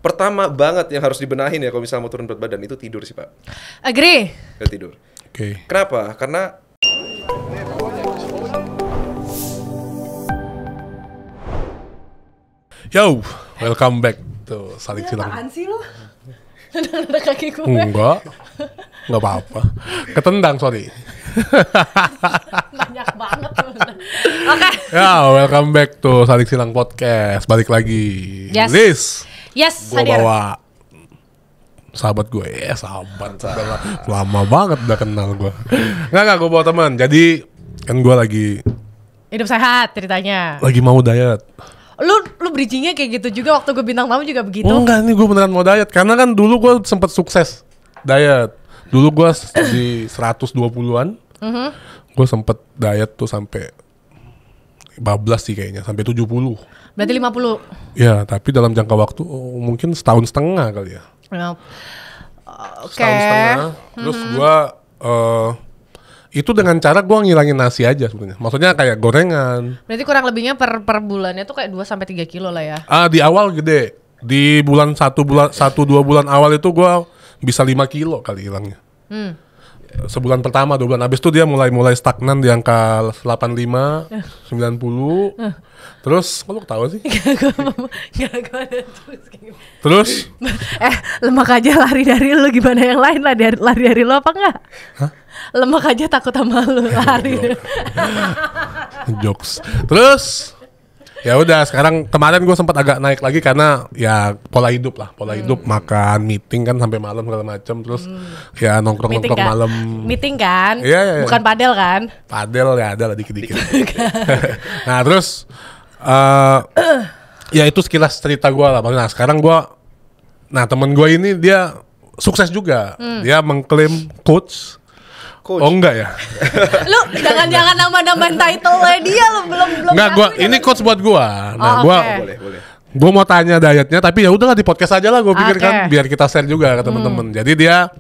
pertama banget yang harus dibenahin ya kalau misalnya mau turun berat badan itu tidur sih Pak. Agree. Ya, tidur. Oke. Kenapa? Karena Yo, welcome back to Salik Silang. Apaan sih lo? Nada kaki gue. Enggak apa-apa. Ketendang, sorry. Banyak banget tuh. Oke. Ya, welcome back to Salik Silang Podcast. Balik lagi. Yes. Liz. Yes, Gue hadir. bawa sahabat gue. Sahabat. Udah lama banget udah kenal gue. Enggak, gue bawa teman. Jadi kan gue lagi Hidup sehat ceritanya. mau diet. Lu bridgingnya kayak gitu juga waktu gue bintang tamu juga begitu. Enggak, nih gue beneran mau diet. Karena kan dulu gue sempet sukses diet. Dulu gue di 120-an. Gue sempet diet tuh sampai bablas sih kayaknya. Sampai 70. Berarti 50. Ya, tapi dalam jangka waktu mungkin setahun setengah kali ya. Oke. Setahun setengah. Terus gue itu dengan cara gue ngilangin nasi aja sebenarnya. Maksudnya kayak gorengan. Berarti kurang lebihnya per bulannya tuh kayak 2-3 kilo lah ya. Di awal gede. Di bulan 1-2 bulan awal itu gue bisa 5 kilo kali hilangnya. Sebulan pertama, 2 bulan. Habis itu dia mulai stagnan di angka 85, 90. Terus, kok lu ketawa sih? Gak ada Terus? Lemak aja lari dari lu, gimana yang lain lah, lari dari lu apa enggak? Hah? Lemak aja takut sama lu lari. Jokes. Terus? Ya udah, sekarang kemarin gue sempat agak naik lagi karena ya pola hidup, makan, meeting kan sampai malam segala macam, terus ya nongkrong Meeting kan? malam. Meeting kan? Iya. Bukan padel kan? Padel ya ada lah dikit-dikit. Nah terus ya itu sekilas cerita gue lah. Nah sekarang temen gue ini dia sukses juga. Dia mengklaim coach. Oh enggak ya? Lu jangan nambah-nambahin title-nya dia, lu belum Enggak, ini coach buat gue. Nah Oke. boleh. gue mau tanya dietnya, tapi ya udahlah di podcast aja lah. Gue pikir kan Oke. biar kita share juga ke temen-temen. Jadi dia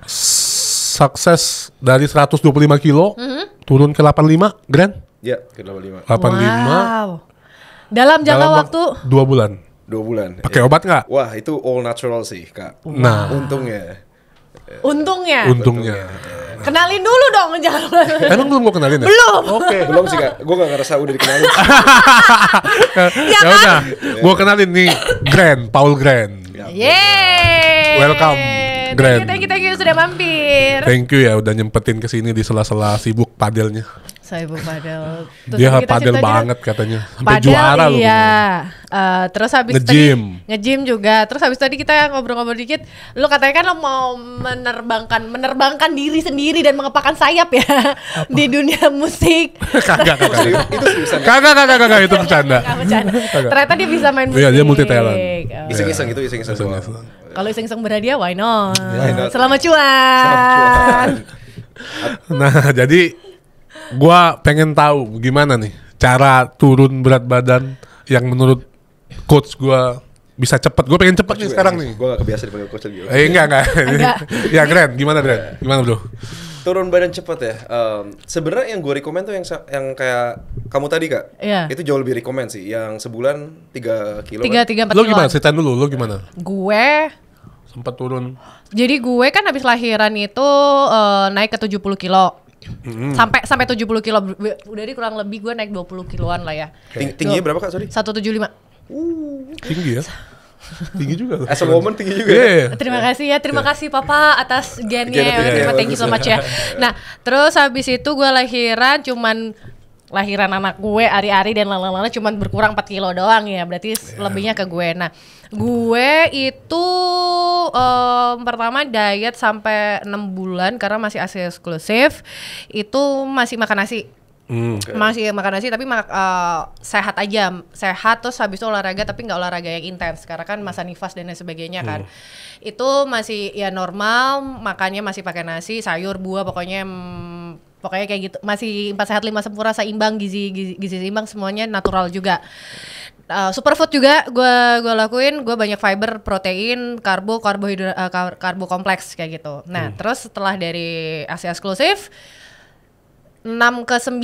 sukses dari 125 kilo turun ke 85 grand. Ya, ke 85. 85 Wow. Dalam jangka waktu 2 bulan. 2 bulan. Pakai Ya. obat nggak? Wah, itu all natural sih, Kak. Nah, untungnya. Kenalin dulu dong, jangan. emang belum gue kenalin ya? Belum. Oke. Belum sih, Kak. Gue gak ngerasa udah dikenalin. Ya udah, gue kenalin nih Paul Grand. Yeay. Welcome, Grand. Thank you sudah mampir. Thank you ya udah nyempetin kesini di sela-sela sibuk padelnya. Saya ibu padel. Terus Dia tadi kita padel cerita-cerita- banget katanya. Sampai Padel juara loh. iya. Terus habis Nge-gym. tadi nge-gym juga. Terus habis tadi kita ngobrol-ngobrol dikit. Lu katanya kan lo mau menerbangkan diri sendiri dan mengepakkan sayap ya di dunia musik. Kagak. Itu seriusan. Kagak itu bercanda. Nggak bercanda. Ternyata dia bisa main musik. Iya, dia multi talent. Oh. Iseng-iseng itu iseng-iseng. Kalau iseng-iseng berhadiah, why not? Why not? Selamat cuan. Nah, jadi gua pengen tahu gimana nih cara turun berat badan yang menurut coach gua bisa cepet. Gua pengen cepet nih sekarang nih. Gue gak kebiasa dipanggil coach lagi. Enggak. Ya, Grand, gimana bro? Turun badan cepet ya. Sebenarnya yang gue rekomend tuh yang kayak kamu tadi, Kak. Iya. Itu jauh lebih rekomend sih. Yang sebulan 3 kilo. 3-4 Lo gimana? Ceritain dulu, lo gimana? Gue Sempat turun. Jadi gue kan habis lahiran itu naik ke 70 kilo. Sampai 70 kilo. Udah di kurang lebih gue naik 20 kiloan lah ya. Tingginya berapa, Kak? Sorry. 175. Tinggi ya? Tinggi juga. As a woman tinggi juga. Iya. Terima kasih ya, terima kasih Papa atas gennya. Thank you so much ya. Nah, terus habis itu gue lahiran anak gue, Ari-Ari dan Lala cuman berkurang 4 kilo doang ya. Berarti lebihnya ke gue. Nah, gue itu pertama diet sampai 6 bulan karena masih ASI eksklusif. Itu masih makan nasi. Masih makan nasi tapi sehat aja, sehat terus habis itu olahraga tapi nggak olahraga yang intens karena kan masa nifas dan lain sebagainya kan. Itu masih ya normal, makannya masih pakai nasi, sayur, buah, pokoknya kayak gitu. Masih 4 sehat 5 sempurna, seimbang, gizi seimbang, semuanya natural juga. Superfood juga gue lakuin, gue banyak fiber, protein, karbo kompleks kayak gitu. Nah terus setelah dari ASI eksklusif 6 ke 9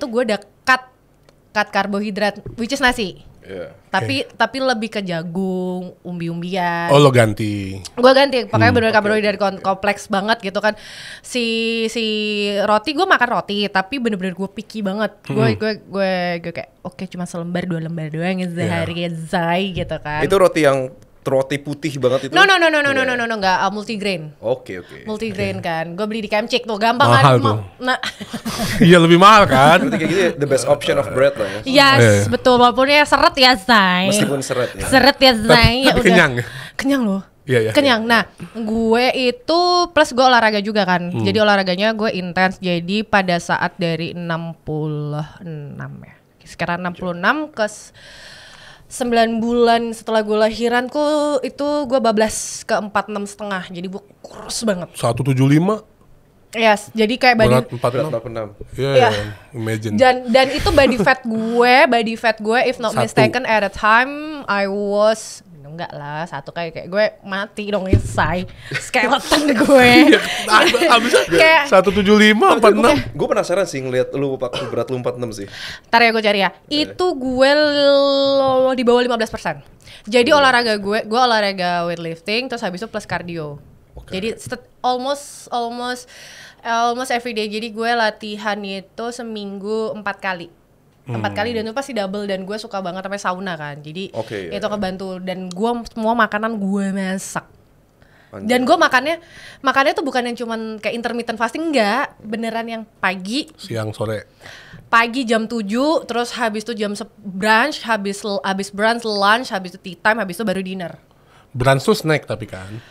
tuh gue udah cut karbohidrat, which is nasi. Iya. Tapi lebih ke jagung, umbi-umbian. Oh, lo ganti. Gue ganti, pokoknya bener-bener karbohidrat dari kompleks banget gitu kan. Si roti, gue makan roti, tapi bener-bener gue picky banget. Gue kayak oke, cuma selembar 2 lembar doang sehari Zai gitu kan. Itu roti yang roti putih banget itu? No, enggak, multigrain. Oke. Multigrain kan, gue beli di Kemcik tuh, gampang Mahal kan. tuh. Nah, Iya, lebih mahal kan? Berarti kayak gitu the best option of bread lah ya. yes, betul, walaupun ya seret ya Zai. Meskipun seret ya. Seret ya Zai. Ya Tapi udah. kenyang. Kenyang loh. Iya. Kenyang. Nah, gue itu plus gue olahraga juga kan. Jadi olahraganya gue intens. Jadi pada saat dari 66 ya. Sekarang 66 ke 9 bulan setelah gue lahiran itu gue bablas ke 46,5. Jadi gue kurus banget. 175 Yes, jadi kayak berat Berat 46. 46. Iya, imagine. dan itu body fat gue if not 1. mistaken at the time I was enggak lah, 1 kayak gue mati dong inside skeleton gue. Abis Kayak 175 46. Gue penasaran sih ngeliat lu waktu berat lu 46 sih. ntar ya gue cari ya. Itu gue di bawah 15%. Jadi olahraga gue olahraga weightlifting terus habis itu plus cardio. Jadi almost every day. Jadi gue latihan itu seminggu 4 kali. 4 kali dan itu pasti double dan gue suka banget sampai sauna kan. Jadi itu kebantu dan gue semua makanan gue masak. Dan gue makannya tuh bukan yang cuman kayak intermittent fasting, enggak, beneran yang pagi, Siang, sore. pagi jam 7, terus habis itu brunch, habis brunch, lunch, habis itu tea time, habis itu baru dinner. Brunch tuh snack tapi kan.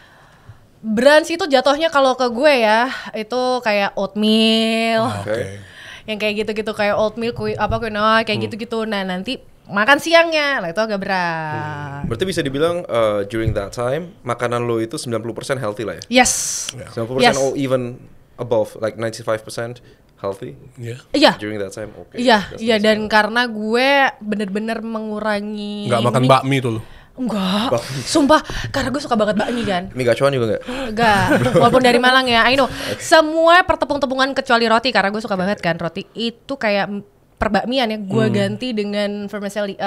Brunch itu jatuhnya kalau ke gue ya, itu kayak oatmeal. Oke. Yang kayak gitu-gitu, kayak oatmeal, quinoa, kayak gitu-gitu. Nah, nanti makan siangnya, lah itu agak berat. Berarti bisa dibilang during that time makanan lo itu 90% healthy lah ya? Yes. 90% Yes. or even above, like 95% healthy Iya. Iya. during that time. Oke. Iya, That's iya nice. dan karena gue bener-bener mengurangi Enggak makan bakmi tuh lu. Enggak, sumpah, karena gue suka banget bakmi kan. Mie gacuan juga nggak? Enggak, walaupun dari Malang ya, I know. Semua pertepung-tepungan kecuali roti, karena gue suka banget kan roti. Itu kayak perbakmian ya, gue ganti dengan vermicelli,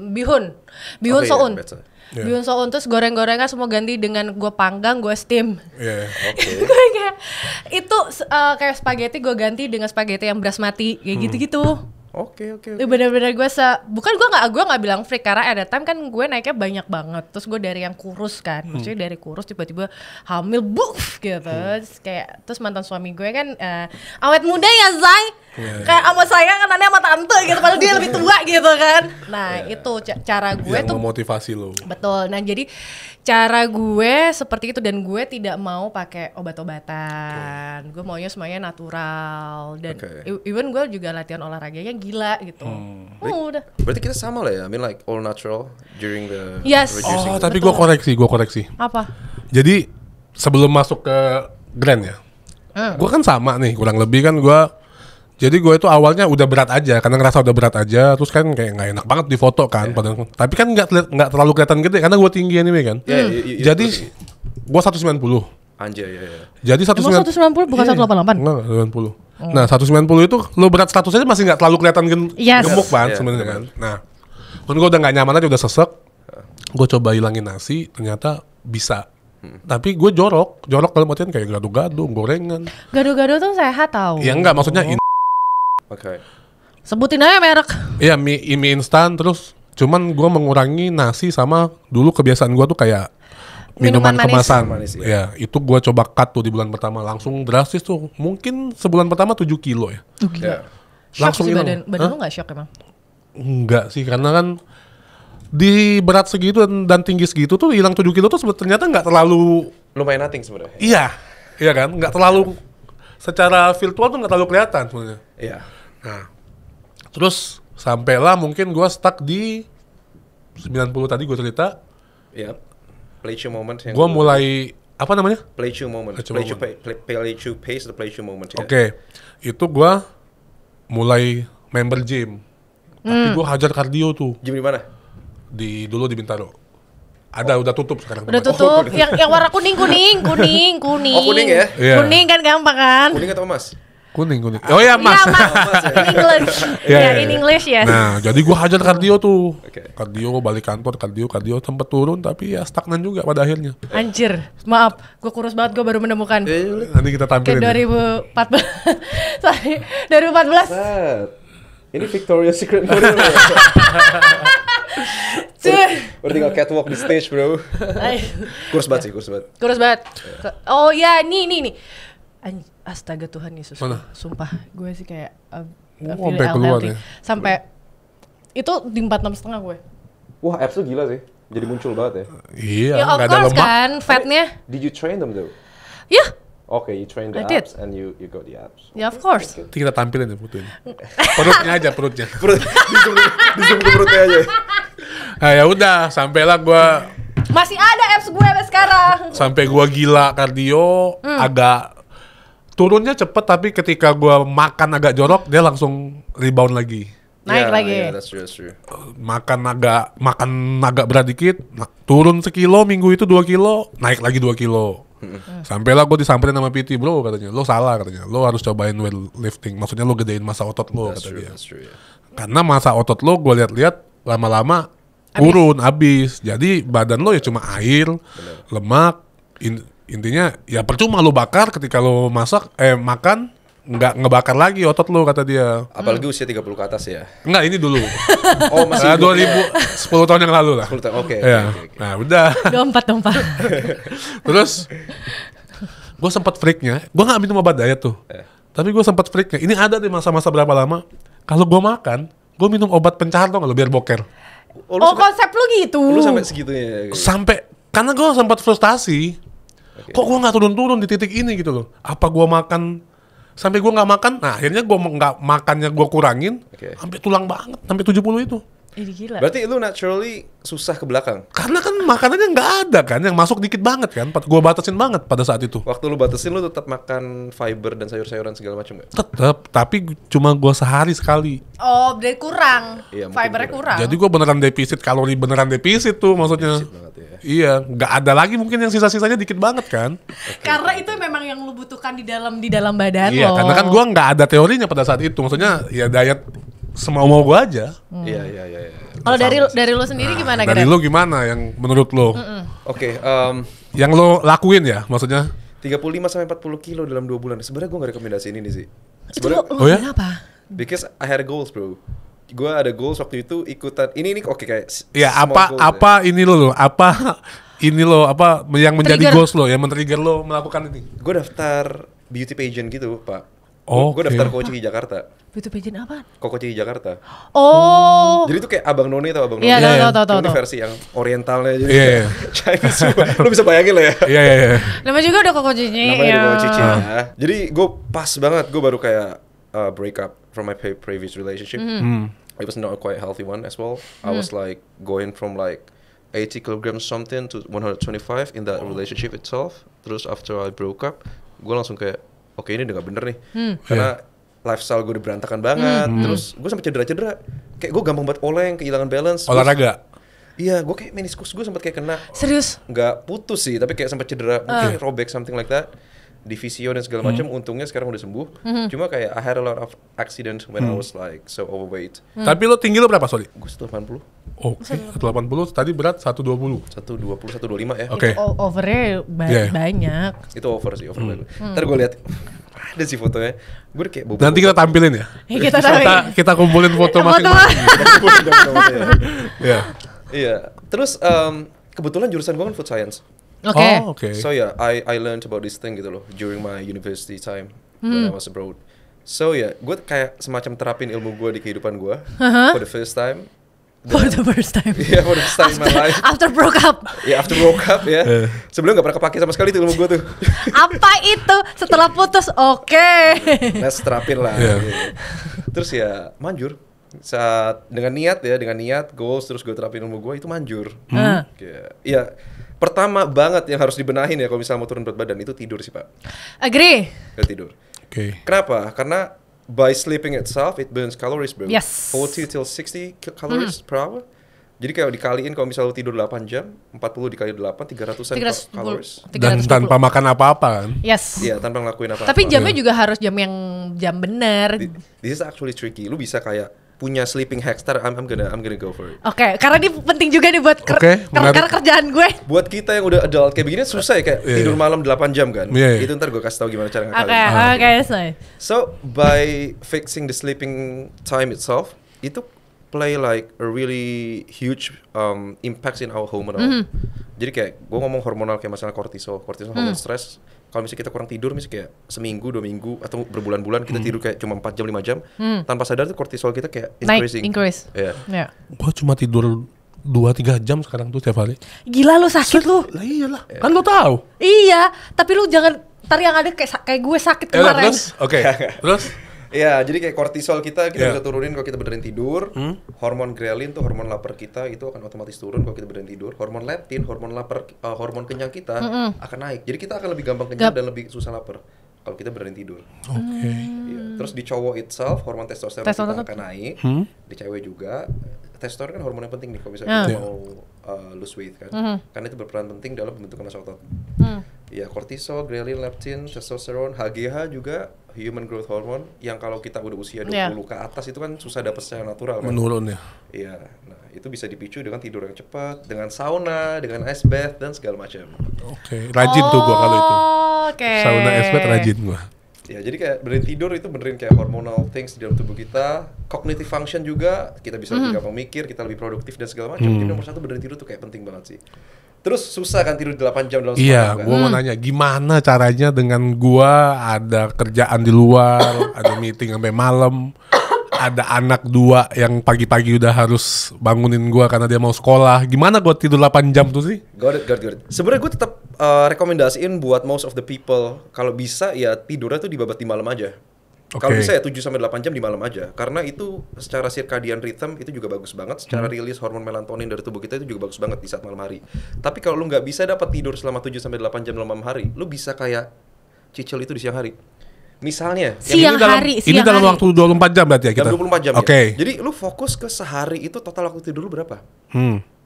bihun Okay, soun. yeah, better. Yeah. Bihun soun, terus goreng-gorengan semua ganti dengan gue panggang, gue steam. Iya. Oke. Gue kayak, itu kayak spaghetti gue ganti dengan spaghetti yang basmati, kayak gitu-gitu. Oke. Bener-bener gue bukan gue nggak bilang freak karena at that time kan gue naiknya banyak banget, terus gue dari yang kurus kan, maksudnya dari kurus tiba-tiba hamil buff gitu. Terus mantan suami gue kan awet muda ya Zai, kayak sama saya kan aneh sama tante gitu, padahal dia lebih tua gitu kan. Nah itu cara gue Yang tuh memotivasi lu. betul. Nah jadi cara gue seperti itu dan gue tidak mau pakai obat-obatan. Gue maunya semuanya natural dan even gue juga latihan olahraganya gila gitu. Udah. Berarti kita sama lah ya. I mean like all natural during the Yes. reducing. Oh, tapi gue koreksi. Apa? Jadi sebelum masuk ke Grand ya, gue kan sama nih, kurang lebih kan gue. Jadi gue itu awalnya udah berat aja, karena ngerasa udah berat aja, terus kan kayak nggak enak banget di foto kan, padahal. Tapi kan nggak terlalu kelihatan gede, karena gue tinggi anyway kan. Jadi gue 190. Anjay ya. Jadi 190 bukan 188. Enggak, 90. Nah, 190 itu lo berat 100 aja masih nggak terlalu kelihatan Yes. gemuk kan Yes, sebenarnya kan. Nah, kan gue udah nggak nyaman aja, udah sesek. Gue coba hilangin nasi, ternyata bisa. Tapi gue jorok dalam artian kayak gado-gado, gorengan. Gado-gado tuh sehat tau. Ya enggak, maksudnya Oke. Sebutin aja merek. iya mie instan terus. Cuman gue mengurangi nasi sama dulu kebiasaan gue tuh kayak minuman Minuman manis. kemasan. Manis, Ya, itu gue coba cut tuh di bulan pertama, langsung drastis tuh. Mungkin sebulan pertama 7 kilo ya. Ya. Shock Langsung sih hilang. badan lu gak shock emang? Enggak sih, karena kan di berat segitu dan tinggi segitu tuh hilang 7 kilo tuh ternyata nggak terlalu. Lumayan nothing sebenarnya. Iya kan, nggak terlalu secara virtual tuh nggak terlalu kelihatan sebenarnya. Iya. Nah, terus sampailah mungkin gue stuck di 90 tadi gue cerita. Iya. Play chew moment yang Gue mulai apa namanya? play chew moment. Play chew Play chew moment. play chew pace the play chew moment. Ya. Oke, itu gue mulai member gym. Tapi gue hajar kardio tuh Gym di mana? dulu di Bintaro. Ada udah tutup sekarang. Udah tempatnya. tutup. Yang warna kuning. Oh, kuning ya? Iya. Kuning kan gampang kan? Kuning atau emas? Kuning. Oh ya Mas. Iya, Mas. In English. Ya, in English yes. Nah, jadi gue hajar kardio tuh. Oke. Kardio balik kantor, kardio sempet turun tapi ya stagnan juga pada akhirnya. Anjir, maaf, gue kurus banget, gue baru menemukan. Nanti kita tampilin. Kayak Ya. 2014. Sorry, 2014. Set. Ini Victoria's Secret model ya. Baru tinggal catwalk di stage bro. Kurus banget. Kurus banget. Oh ya, nih. Astaga Tuhan Yesus. Mana? Sumpah, gue sih kayak sampai keluar ya. Sampai itu di 46,5 gue. Wah, abs tuh gila sih. Jadi muncul banget ya. Iya, Ya of nggak ada course lemak. kan, fatnya. Did you train them though? Ya, Okay, you train the I did. abs and you got the abs. ya of course. Nanti kita tampilin ya fotonya. Perutnya aja. Di zoom ke perutnya aja. Nah ya udah, sampailah gue Masih ada abs gue sampai sekarang. sampai gue gila kardio, agak turunnya cepet tapi ketika gue makan agak jorok dia langsung rebound lagi. Naik lagi. Yeah, that's true. Makan agak berat dikit, turun sekilo, minggu itu 2 kilo, naik lagi 2 kilo. Sampailah gue disamperin sama PT, bro katanya, lo salah katanya, lo harus cobain weightlifting, maksudnya lo gedein masa otot lo kata dia. That's true. Karena masa otot lo gue lihat-lihat lama-lama turun habis, jadi badan lo ya cuma air, lemak, intinya ya percuma lo bakar ketika lo makan nggak ngebakar lagi otot lo kata dia. Apalagi usia 30 ke atas ya. Enggak, ini dulu. Oh, masih 10 tahun yang lalu lah. 10 tahun. Oke. Ya. Nah, udah. 24. Terus gue sempat freaknya, gue nggak minum obat diet tuh. Tapi gue sempat freaknya. Ini ada di masa-masa berapa lama? Kalau gue makan, gue minum obat pencahat tuh nggak lo biar boker. Oh, Oh, konsep lu gitu. lu sampai segitunya. Sampai karena gue sempat frustasi. Kok gue nggak turun-turun di titik ini gitu loh? Apa gue makan sampai gue nggak makan? Nah akhirnya gue nggak makannya gue kurangin, sampai tulang banget, sampai 70 itu. Ini gila. Berarti lu naturally susah ke belakang. Karena kan makanannya nggak ada kan, yang masuk dikit banget kan. Gue batasin banget pada saat itu. Waktu lu batasin lu tetap makan fiber dan sayur-sayuran segala macam nggak? Tetep, tapi cuma gue sehari sekali. Oh, berarti kurang. Iya, mungkin Fibernya kurang. Jadi gue beneran defisit kalori, beneran defisit tuh maksudnya. Defisit banget ya. Iya, nggak ada lagi mungkin yang sisa-sisanya dikit banget kan. Karena itu memang yang lu butuhkan di dalam badan Iya, lo. karena kan gue nggak ada teorinya pada saat itu. Maksudnya ya diet semau-mau gue aja. Iya. Kalau dari lu sendiri gimana Dari Gret? lo gimana yang menurut lo? Oke, Yang lo lakuin ya maksudnya? 35 sampai 40 kilo dalam 2 bulan. Sebenarnya gue nggak rekomendasiin ini sih. Itu lu Oh ya? kenapa? Because I had goals, bro. Gue ada goals waktu itu ikutan. Ini oke kayak. Ya small apa goals apa ini lo apa ini lo apa yang menjadi Trigger. goals lo, yang men-trigger lo melakukan ini? Gue daftar beauty pageant gitu, Pak. Oh, Gue daftar Koci Jakarta. Beauty pageant apaan? Koci Jakarta. Oh. Jadi tuh kayak Abang Noni atau Abang Noni. Iya, Iya, tahu. Ini versi yang orientalnya jadi Iya, kayak Chinese semua. Lu bisa bayangin lah ya. Iya. Namanya juga udah koko cici. Namanya ya. Koko Cici ya. Jadi gue pas banget, gue baru kayak break up from my previous relationship. It was not a quite healthy one as well. I was like going from like 80 kilograms something to 125 in that relationship itself. Terus after I broke up, gue langsung kayak, oke ini udah gak bener nih. Karena lifestyle gue udah berantakan banget. Terus gue sampai cedera-cedera. Kayak gue gampang banget oleng, kehilangan balance. Olahraga. Iya, gue kayak meniskus gue sempat kayak kena. Serius? Nggak putus sih, tapi kayak sempat cedera, mungkin robek something like that. Di fisio dan segala macam. Untungnya sekarang udah sembuh. Cuma kayak I had a lot of accidents when I was like so overweight. Tapi lo tinggi lo berapa, sorry? Gue 180, Oke, 180, tadi berat 120. 120, 125 ya. Oke. Overnya Iya. banyak. Itu over sih, over banget. Ntar gue lihat ada sih fotonya. Gue udah kayak bobo. Nanti kita tampilin ya. Kita tahu. Kita kumpulin foto Foto. masing-masing. Iya. Iya. Terus kebetulan jurusan gue kan food science. Oke. Oh, oke. So yeah, I learned about this thing gitu loh during my university time when I was abroad. So yeah, gue kayak semacam terapin ilmu gue di kehidupan gue for the first time. For the first time. Yeah, for the first time in my life. After broke up. Ya after broke up ya. Sebelumnya gak pernah kepake sama sekali tuh ilmu gue tuh. Apa itu? Setelah putus, oke. Let's terapin lah. Yeah. Gitu. Terus ya manjur. Saat dengan niat goals terus gue terapin ilmu gue itu manjur. Ya pertama banget yang harus dibenahin ya kalau misalnya mau turun berat badan itu tidur sih Pak. Agree. Gak tidur. Oke. Kenapa? Karena by sleeping itself it burns calories bro. Yes. 40 till 60 calories per hour. Jadi kayak dikaliin kalau misalnya lu tidur 8 jam, 40 dikali 8, 300-an 310. calories. Dan 310. tanpa makan apa-apa kan. Yes. Iya, tanpa ngelakuin apa-apa. Tapi jamnya juga harus jam yang jam bener. This is actually tricky. Lu bisa kayak punya sleeping hack. I'm gonna go for it. Oke, karena ini penting juga nih buat karena kerjaan gue. Buat kita yang udah adult kayak begini susah ya kayak tidur malam 8 jam kan. Itu ntar gue kasih tahu gimana cara ngakalin. Oke. So by fixing the sleeping time itself, itu play like a really huge impacts in our hormonal. Jadi kayak gue ngomong hormonal kayak masalah kortisol hormon stres. Kalau misalnya kita kurang tidur, misalnya kayak seminggu, 2 minggu atau berbulan-bulan kita tidur kayak cuma 4 jam, 5 jam, tanpa sadar tuh kortisol kita kayak increase. Yeah. Gue cuma tidur 2-3 jam sekarang tuh tiap hari. Gila lu sakit lu. Lah iyalah, kan lu tahu. Iya, tapi lu jangan ntar yang ada kayak gue sakit kemarin. Terus? Ya, jadi kayak kortisol kita bisa turunin kalau kita benerin tidur. Hormon ghrelin tuh hormon lapar kita itu akan otomatis turun kalau kita benerin tidur. Hormon leptin, hormon lapar, hormon kenyang kita akan naik. Jadi kita akan lebih gampang kenyang dan lebih susah lapar kalau kita benerin tidur. Oke. Ya. Terus di cowok itself hormon testosteron kita akan naik. Di cewek juga. Testosteron kan hormon yang penting nih kalau misalnya kita mau lose weight kan. Karena itu berperan penting dalam pembentukan massa otot. Ya, kortisol, ghrelin, leptin, testosteron, HGH juga human growth hormone yang kalau kita udah usia 20 ke atas itu kan susah dapat secara natural kan. Menurun ya. Iya. Nah, itu bisa dipicu dengan tidur yang cepat, dengan sauna, dengan ice bath dan segala macam. Oke. Rajin tuh gua kalau itu. Oke. Sauna ice bath rajin gua. Ya, jadi kayak benerin tidur itu benerin kayak hormonal things di dalam tubuh kita. Cognitive function juga, kita bisa lebih gampang mikir, kita lebih produktif dan segala macam. Jadi nomor 1 benerin tidur tuh kayak penting banget sih. Terus susah kan tidur 8 jam dalam semalam. Iya, gua mau nanya gimana caranya dengan gua ada kerjaan di luar, ada meeting sampai malam, ada anak 2 yang pagi-pagi udah harus bangunin gua karena dia mau sekolah. Gimana gua tidur 8 jam tuh sih? Got it. Sebenarnya gue tetap rekomendasiin buat most of the people kalau bisa ya tidurnya tuh dibabat di malam aja. Kalau bisa ya 7-8 jam di malam aja. Karena itu secara circadian rhythm itu juga bagus banget. Secara rilis hormon melatonin dari tubuh kita itu juga bagus banget di saat malam hari. Tapi kalau lu nggak bisa dapat tidur selama 7-8 jam dalam malam hari, lu bisa kayak cicil itu di siang hari. Misalnya ini dalam waktu 24 jam berarti ya kita? Dalam 24 jam ya. Jadi lu fokus ke sehari itu total waktu tidur lu berapa?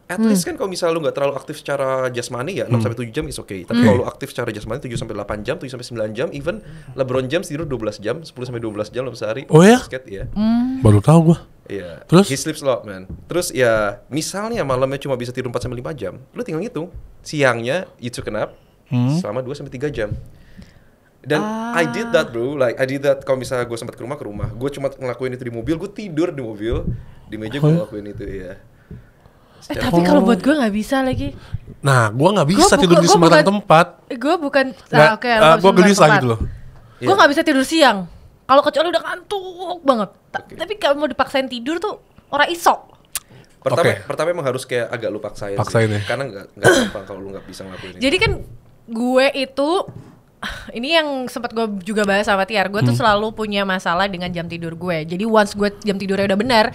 At least kan kalau misalnya lu nggak terlalu aktif secara jasmani ya 6-7 jam is okay. Tapi kalau lu aktif secara jasmani 7-8 jam, 7-9 jam, even LeBron James tidur 12 jam, 10-12 jam dalam sehari. Oh ya? Basket, ya. Baru tahu gua. Iya. Terus? He sleeps a lot, man. Terus ya misalnya malamnya cuma bisa tidur 4-5 jam, lu tinggal ngitung. Siangnya you took a nap selama 2-3 jam. Dan I did that bro, like I did that kalau misalnya gue sempat ke rumah, gue cuma ngelakuin itu di mobil, gue tidur di mobil, di meja gue ngelakuin itu ya. Tapi kalau buat gue nggak bisa lagi. Nah, gue nggak bisa tidur di sembarang tempat. Gue bukan, gue gelisah gitu loh. Gue nggak bisa tidur siang. Kalau kecuali udah ngantuk banget. Tapi kalau mau dipaksain tidur tuh orang isok. Pertama emang harus kayak agak lu paksain sih. Ya. Karena nggak gampang kalau lu nggak bisa ngelakuin itu. Jadi kan gue itu ini yang sempat gue juga bahas sama Tiar, gue tuh selalu punya masalah dengan jam tidur gue. Jadi once gue jam tidurnya udah benar,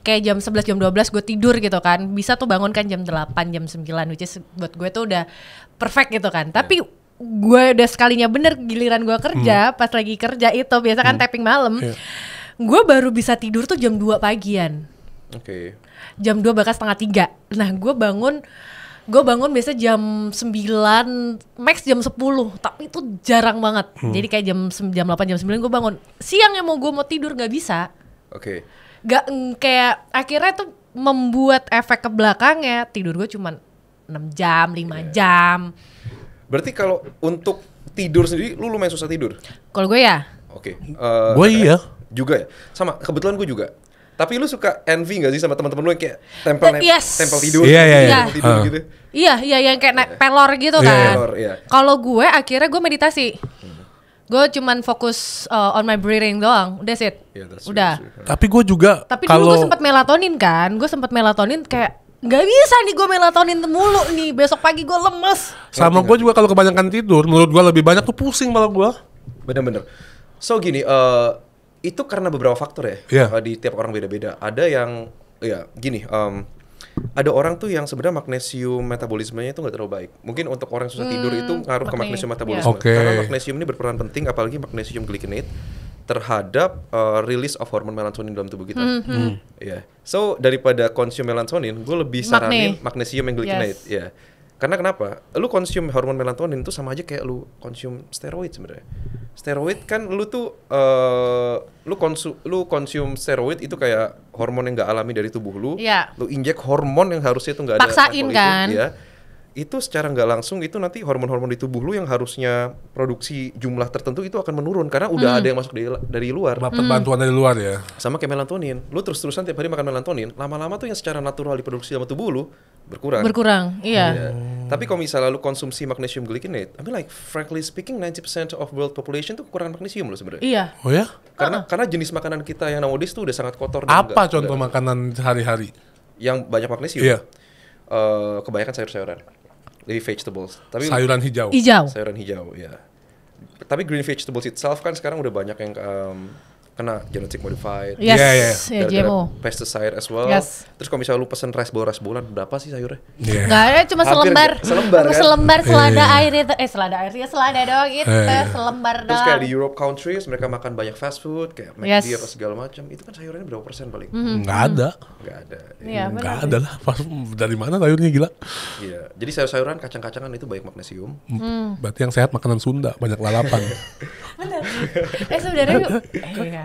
kayak jam 11, jam 12 gue tidur gitu kan, bisa tuh bangun kan jam 8, jam 9, which is buat gue tuh udah perfect gitu kan. Tapi gue udah sekalinya bener giliran gue kerja, pas lagi kerja itu biasa kan tapping malam, gue baru bisa tidur tuh jam 2 pagian. Jam 2 bahkan setengah 3. Nah gue bangun biasa jam 9, max jam 10, tapi itu jarang banget. Jadi kayak jam 8, jam 9 gue bangun. Siang yang gue mau tidur gak bisa. Gak, kayak akhirnya tuh membuat efek ke belakangnya, tidur gue cuma 6 jam, 5 jam. Berarti kalau untuk tidur sendiri, lu lumayan susah tidur? Kalau gue ya? Gue iya. Juga ya? Sama, kebetulan gue juga. Tapi lu suka envy gak sih sama teman-teman lu yang kayak tempel tidur, tidur gitu? Iya, yang kayak pelor gitu kan. Kalau gue akhirnya gue meditasi. Gue cuman fokus on my breathing doang, udah it. Udah. Tapi gue juga. Tapi dulu gue sempat melatonin kan, kayak nggak bisa nih gue melatonin mulu nih, besok pagi gue lemes. Sama gue juga kalau kebanyakan tidur, menurut gue lebih banyak tuh pusing malah gue. Bener-bener. So gini, itu karena beberapa faktor ya. Di tiap orang beda-beda. Ada yang gini, ada orang tuh yang sebenarnya magnesium metabolismenya itu nggak terlalu baik. Mungkin untuk orang yang susah tidur itu ngaruh ke magnesium metabolisme. Karena magnesium ini berperan penting, apalagi magnesium glycinate terhadap release of hormon melatonin dalam tubuh kita. Yeah. So daripada consume melatonin, gue lebih saranin magnesium yang glycinate. Yes. Yeah. Karena kenapa? Lu konsum hormon melatonin itu sama aja kayak lu konsum steroid sebenarnya. Steroid kan lu tuh lu konsum steroid itu kayak hormon yang nggak alami dari tubuh lu. Iya. Lu injek hormon yang harusnya itu nggak ada. Paksain kan? Itu, ya. Itu secara nggak langsung itu nanti hormon-hormon di tubuh lu yang harusnya produksi jumlah tertentu itu akan menurun karena udah ada yang masuk dari luar. Dapat bantuan dari luar ya. Sama kayak melatonin. Lu terus-terusan tiap hari makan melatonin, lama-lama tuh yang secara natural diproduksi sama tubuh lu berkurang. Iya. Tapi kalau misalnya lu konsumsi magnesium glycinate, I mean like frankly speaking 90% of world population tuh kekurangan magnesium loh sebenarnya. Iya. Oh ya? Karena jenis makanan kita yang nowadays tuh udah sangat kotor. Apa contoh makanan sehari-hari? Yang banyak magnesium? Iya. Kebanyakan sayur-sayuran. Lebih vegetables. Tapi Sayuran hijau. sayuran hijau, ya. Tapi green vegetables itself kan sekarang udah banyak yang kena genetic modified. Yes. Yeah. Ya, GMO. Pesticide as well. Yes. Terus kalau misalnya lu pesen rice bowl berapa sih sayurnya? Iya. Nggak ada, cuma Hampir selembar. selembar, kan? Selembar selada Iya. air itu. Selada air ya, selada doang gitu. Selembar doang. Terus kayak di Europe countries mereka makan banyak fast food kayak McD apa segala macam. Itu kan sayurannya berapa persen paling? Nggak ada. Nggak ada. Iya, benar. Nggak ada lah. Dari mana sayurnya gila? Iya. Jadi sayur-sayuran, kacang-kacangan itu banyak magnesium. Berarti yang sehat makanan Sunda, banyak lalapan. Bener. Sebenarnya iya.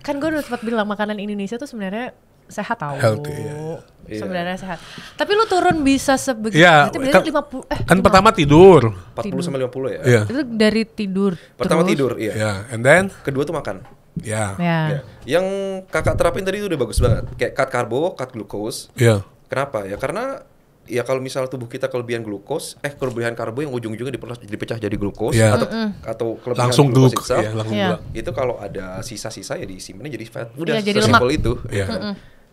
Kan gue udah sempat bilang makanan Indonesia tuh sebenarnya sehat tau. Healthy, iya. Sebenarnya sehat. Tapi lu turun bisa sebegitu. Iya, Itu berarti 50 kan pertama tidur. 40 sampai 50 ya. Iya. Itu dari tidur. Pertama terus. tidur, iya. Ya, and then Kedua tuh makan. ya. Ya. Ya. Yang kakak terapin tadi itu udah bagus banget. Kayak cut karbo, cut glucose. Iya. Kenapa? Ya karena ya kalau misalnya tubuh kita kelebihan kelebihan karbo yang ujung-ujungnya dipecah jadi glukos Iya. atau kelebihan Langsung glukos dulu. itself, Iya, langsung Iya. dulu. itu kalau ada sisa-sisa ya disimpan jadi fat. Udah Iya, jadi sesimpel lemak. itu. Iya.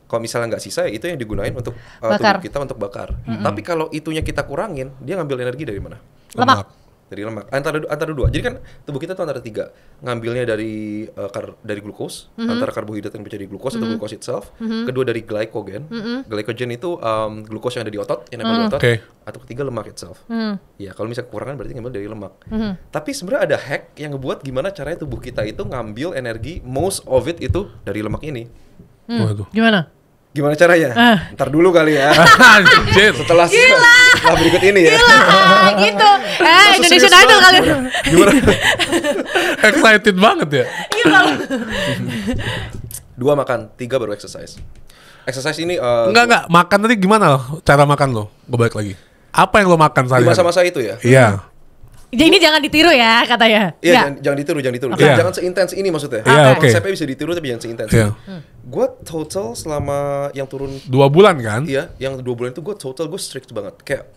Kalau misalnya nggak sisa, itu yang digunain untuk Bakar. tubuh kita untuk bakar. Tapi kalau itunya kita kurangin, dia ngambil energi dari mana? Lemak. Dari lemak. Antara dua. Jadi kan tubuh kita tuh antara tiga. Ngambilnya dari dari glukos, antara karbohidrat yang menjadi glukos atau glukos itself. Kedua dari glycogen. Glycogen itu glukos yang ada di otot, yang nempel di otot. Oke. Atau ketiga lemak itself. Ya kalau misalnya kekurangan berarti ngambil dari lemak. Tapi sebenarnya ada hack yang ngebuat gimana caranya tubuh kita itu ngambil energi most of it itu dari lemak ini. Waduh. Gimana? Gimana caranya? Ntar dulu kali ya. Anjir. setelah berikut ini ya. Gitu. Indonesian serius Idol kali. Gimana? Excited banget ya. Gitu. 2 makan, 3 baru exercise. Exercise ini Enggak. Makan tadi gimana cara makan lo? Gue balik lagi. Apa yang lo makan di sehari? masa-masa itu ya. Iya. Jadi ini jangan ditiru ya katanya. Iya, jangan ditiru. Okay. Jangan seintens ini maksudnya. Iya, oke. Konsepnya bisa ditiru tapi jangan seintens. Iya. Gue total selama yang turun 2 bulan kan? iya, yang 2 bulan itu gue strict banget. Kayak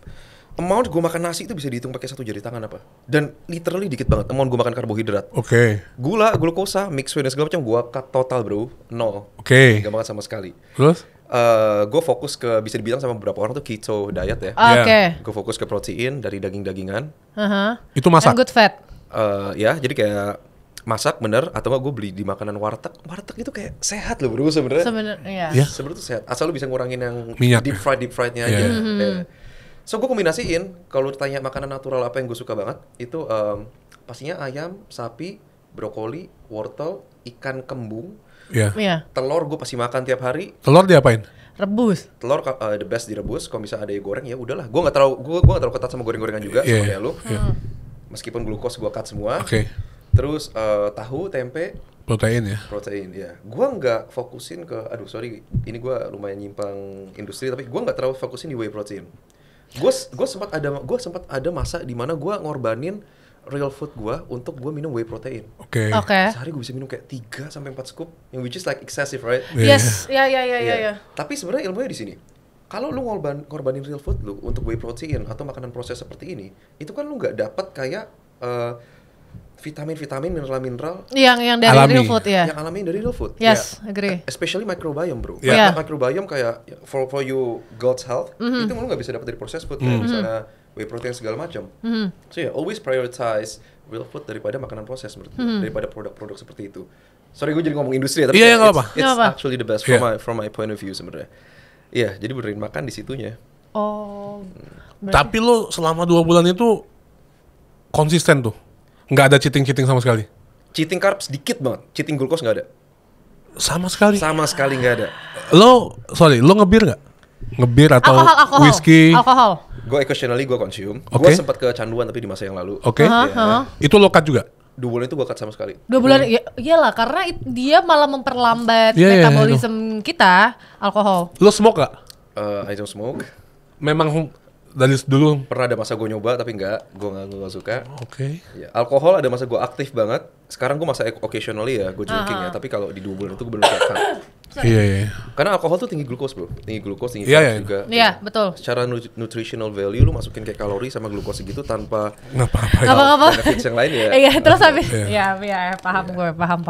amount gue makan nasi itu bisa dihitung pakai 1 jari tangan apa. Dan literally dikit banget amount gue makan karbohidrat. Oke. Gula, glukosa, mix dan segala macam gue cut total bro, 0. Oke. Gak makan sama sekali. Terus? Gue fokus ke, bisa dibilang sama beberapa orang tuh keto diet ya. Oke. Gue fokus ke protein dari daging-dagingan. Itu masak. And good fat. Ya, jadi kayak masak bener atau enggak gue beli di makanan warteg. Warteg itu kayak sehat loh bro sebenarnya. Sebenarnya. Iya. Sebenarnya tuh sehat. Asal lu bisa ngurangin yang Minyak. deep friednya Iya. aja. So gue kombinasiin. Kalau tanya makanan natural apa yang gue suka banget, itu pastinya ayam, sapi, brokoli, wortel, ikan kembung, Iya. Iya. telur gue pasti makan tiap hari. Telur diapain? Rebus. Telur the best direbus. Kalau misalnya ada yang goreng ya udahlah. Gue nggak terlalu ketat sama goreng-gorengan juga Iya. sama kayak lu. Meskipun glukos gue cut semua. Oke. Terus tahu, tempe, Protein ya. protein ya. Gua nggak fokusin ke, aduh sorry, ini gua lumayan nyimpang industri, tapi gua nggak terlalu fokusin di whey protein. Gua sempat ada masa di mana gua ngorbanin real food gua untuk gua minum whey protein. Oke. Oke. Sehari gua bisa minum kayak 3 sampai 4 scoop, yang which is like excessive, right? Iya. Yes. Ya. Iya. Tapi sebenarnya ilmunya di sini. Kalau lu ngorbanin real food lu untuk whey protein atau makanan proses seperti ini, itu kan lu nggak dapat kayak vitamin-vitamin, mineral-mineral Yang dari Alami. real food ya. yang alami dari real food. Yes, Ya. agree. Especially microbiome, bro. Yeah. Microbiome kayak for you God's health, itu lu nggak bisa dapat dari processed food kayak misalnya whey protein segala macam. So yeah, always prioritize real food daripada makanan proses menurut gue, daripada produk-produk seperti itu. Sorry gue jadi ngomong industri ya, tapi Iya, nggak apa-apa. it's Nggak apa. actually the best Yeah. from my point of view sebenarnya. Iya, jadi benerin makan di situnya. Oh. Tapi lo selama 2 bulan itu konsisten tuh. Nggak ada cheating sama sekali. Cheating carbs dikit banget, cheating glucose nggak ada. Sama sekali. Sama sekali nggak ada. Lo ngebir nggak? Ngebir atau Alkohol. whisky? Alkohol. Gue occasionally gue consume. Oke. Gue sempat kecanduan tapi di masa yang lalu. Oke. Itu lo cut juga? 2 bulan itu gue cut sama sekali. 2 bulan, iyalah karena dia malah memperlambat Iya, metabolisme kita, alkohol. Lo smoke gak? I don't smoke. Memang dari dulu. Pernah ada masa gue nyoba tapi gue nggak suka. Oke. Ya, alkohol ada masa gue aktif banget. Sekarang gue masa occasionally ya, gue drinking ya. Tapi kalau di 2 bulan itu gue benar kayak cut. Iya. Karena alkohol tuh tinggi glukos bro, tinggi glukos, tinggi Iya, carbs iya. juga. Iya, betul. Secara nutritional value lu masukin kayak kalori sama glukos segitu tanpa Nggak apa-apa ya. Apa-apa. benefits yang lain ya. Iya, terus habis ya paham gue, paham.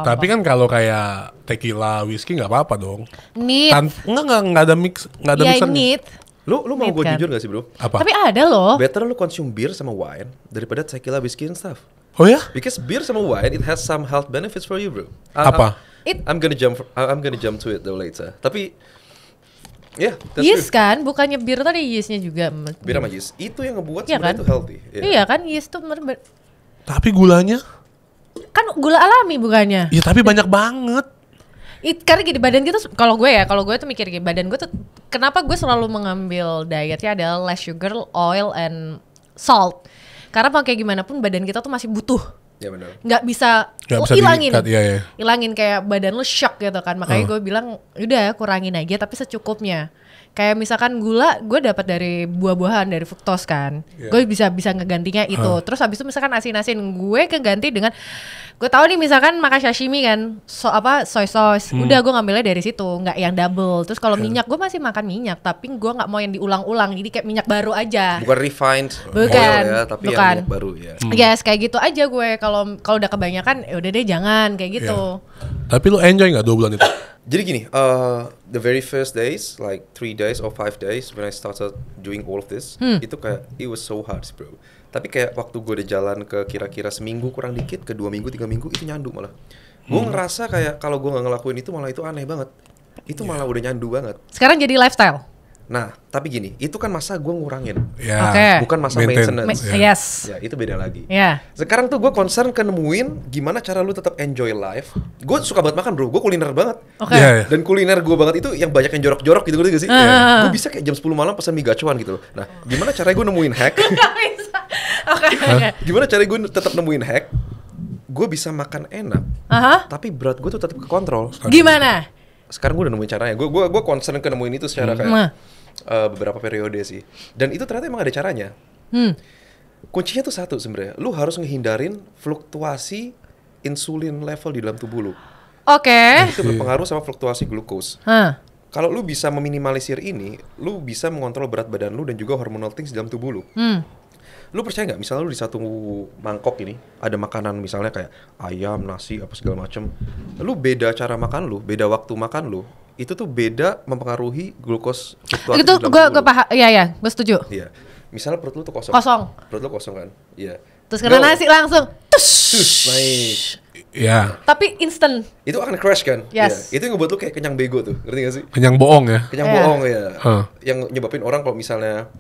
Tapi kan kalau kayak tequila, whisky nggak apa-apa dong. Need. Nggak ada nggak ada Ya mixer. need. Lu mau Need gue kan? jujur gak sih bro? Apa? Tapi ada loh. Better lu consume beer sama wine daripada tequila, whiskey and stuff. Oh ya? Because beer sama wine it has some health benefits for you bro. Apa? I'm gonna jump to it though later. Tapi yeah, that's Yeast true. kan, bukannya bir tadi yeastnya juga. Bir sama yeast itu yang ngebuat Iya sebenarnya kan? itu healthy. Yeah. Iya kan, yeast tuh Tapi gulanya? kan gula alami bukannya. Ya tapi banyak banget. Karena gini badan kita, kalau gue tuh mikir gini, badan gue tuh kenapa gue selalu mengambil dietnya adalah less sugar, oil, and salt. Karena mau kayak gimana pun badan kita tuh masih butuh. Ya benar. Nggak bisa hilangin, hilangin kayak badan lu shock gitu kan. Makanya gue bilang udah kurangin aja tapi secukupnya. Kayak misalkan gula gue dapat dari buah-buahan, dari fruktos kan. Gue bisa ngegantinya itu. Terus habis itu misalkan asin-asin gue keganti dengan, gue tahu nih misalkan makan sashimi kan, soy sauce. Udah gue ngambilnya dari situ, nggak yang double. Terus kalau minyak gue masih makan minyak, tapi gue nggak mau yang diulang-ulang. Jadi kayak minyak baru aja. Bukan refined Bukan, oil ya, tapi bukan. yang minyak baru ya. Yes, kayak gitu aja gue. Kalau udah kebanyakan, ya udah deh jangan kayak gitu. Tapi lu enjoy nggak 2 bulan itu? Jadi gini, the very first days, like 3 days or 5 days when I started doing all of this, itu kayak it was so hard bro. Tapi kayak waktu gue udah jalan ke kira-kira seminggu kurang dikit, ke 2 minggu, 3 minggu itu nyandu malah. Gue ngerasa kayak kalau gue nggak ngelakuin itu malah itu aneh banget. Itu malah udah nyandu banget. Sekarang jadi lifestyle. Nah, tapi gini, itu kan masa gue ngurangin, Ya. Oke. bukan masa Maintain. maintenance. Yes. Ya, itu beda lagi. Ya. Sekarang tuh gue concern ke nemuin gimana cara lu tetap enjoy life. Gue suka banget makan bro, gue kuliner banget. Oke. Iya. Dan kuliner gue banget itu yang banyak yang jorok-jorok gitu gak sih? Gue bisa kayak jam 10 malam pesan mie gacuan gitu loh. Nah, gimana caranya gue nemuin hack? Nggak bisa. Oke. Gimana caranya gue tetap nemuin hack? Gue bisa makan enak, Aha. tapi berat gue tuh tetap kekontrol. Gimana? Sekarang gue udah nemuin caranya. Gue concern ke nemuin itu secara kayak beberapa periode sih. Dan itu ternyata emang ada caranya. Kuncinya tuh satu sebenarnya. Lu harus ngehindarin fluktuasi insulin level di dalam tubuh lu. Oke. Itu berpengaruh sama fluktuasi glukos. Hah. Kalau lu bisa meminimalisir ini, lu bisa mengontrol berat badan lu dan juga hormonal things dalam tubuh lu. Lu percaya nggak? Misalnya lu di satu mangkok ini ada makanan misalnya kayak ayam, nasi, apa segala macem. Lu beda cara makan lu, beda waktu makan lu, itu tuh beda mempengaruhi glukos fluktuasi Itu di dalam gue tubuh lu. paham. Iya, gue setuju. Iya. Misalnya perut lu tuh kosong. Kosong. Perut lu kosong kan? Iya. Terus kena Go. nasi langsung. Tus. Naik. Ya. Tapi instant. Itu akan crash kan? Yes. Iya. Itu yang ngebuat lu kayak kenyang bego tuh. Ngerti gak sih? Kenyang bohong ya. Kenyang Iya. bohong ya. Yang nyebabin orang kalau misalnya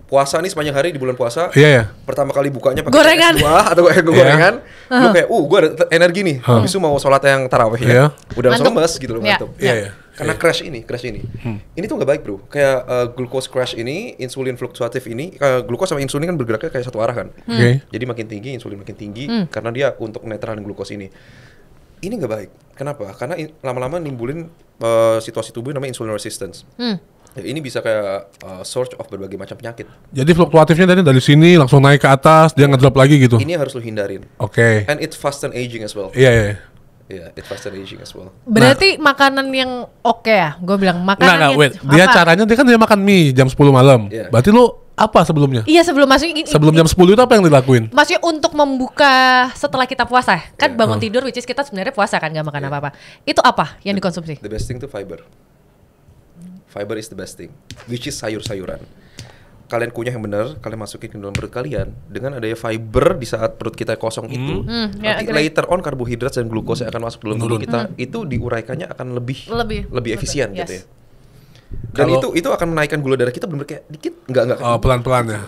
puasa nih sepanjang hari di bulan puasa. Iya ya. Pertama kali bukanya pakai Gorengan. es buah atau gorengan. Lu kayak, gue ada energi nih. Habis itu mau sholat yang tarawih ya. Iya. Udah langsung Ngantuk. lemes gitu loh, Iya. ngantuk. Iya ya. Karena crash ini. Ini tuh nggak baik bro. Kayak glucose crash ini, insulin fluktuatif ini, glucose sama insulin kan bergeraknya kayak satu arah kan. Oke. Jadi makin tinggi, insulin makin tinggi, karena dia untuk netralin glucose ini. Ini nggak baik. Kenapa? Karena lama-lama nimbulin situasi tubuh namanya insulin resistance. Ya, ini bisa kayak source of berbagai macam penyakit. Jadi fluktuatifnya dari sini langsung naik ke atas, dia ngedrop lagi gitu. Ini harus lu hindarin. Oke. And it's fast and aging as well. Iya ya. Yeah, it's fast and aging as well. Berarti makanan yang oke ya? Gue bilang makanan Enggak, yang wait. Dia apa? caranya dia makan mie jam 10 malam. Iya. Berarti lu apa sebelumnya? Iya sebelum masuk Sebelum jam 10 itu apa yang dilakuin? maksudnya untuk membuka setelah kita puasa kan bangun tidur which is kita sebenarnya puasa kan nggak makan apa-apa. Itu apa yang dikonsumsi? The best thing tuh fiber. Fiber is the best thing, which is sayur-sayuran. Kalian kunyah yang benar, kalian masukin ke dalam perut kalian. Dengan adanya fiber di saat perut kita kosong itu, ya, nanti agree. later on karbohidrat dan glukose yang akan masuk ke dalam tubuh kita itu diuraikannya akan lebih efisien Yes. gitu ya. Dan Kalau- itu akan menaikkan gula darah kita benar-benar kayak dikit, enggak Oh, pelan-pelan ya.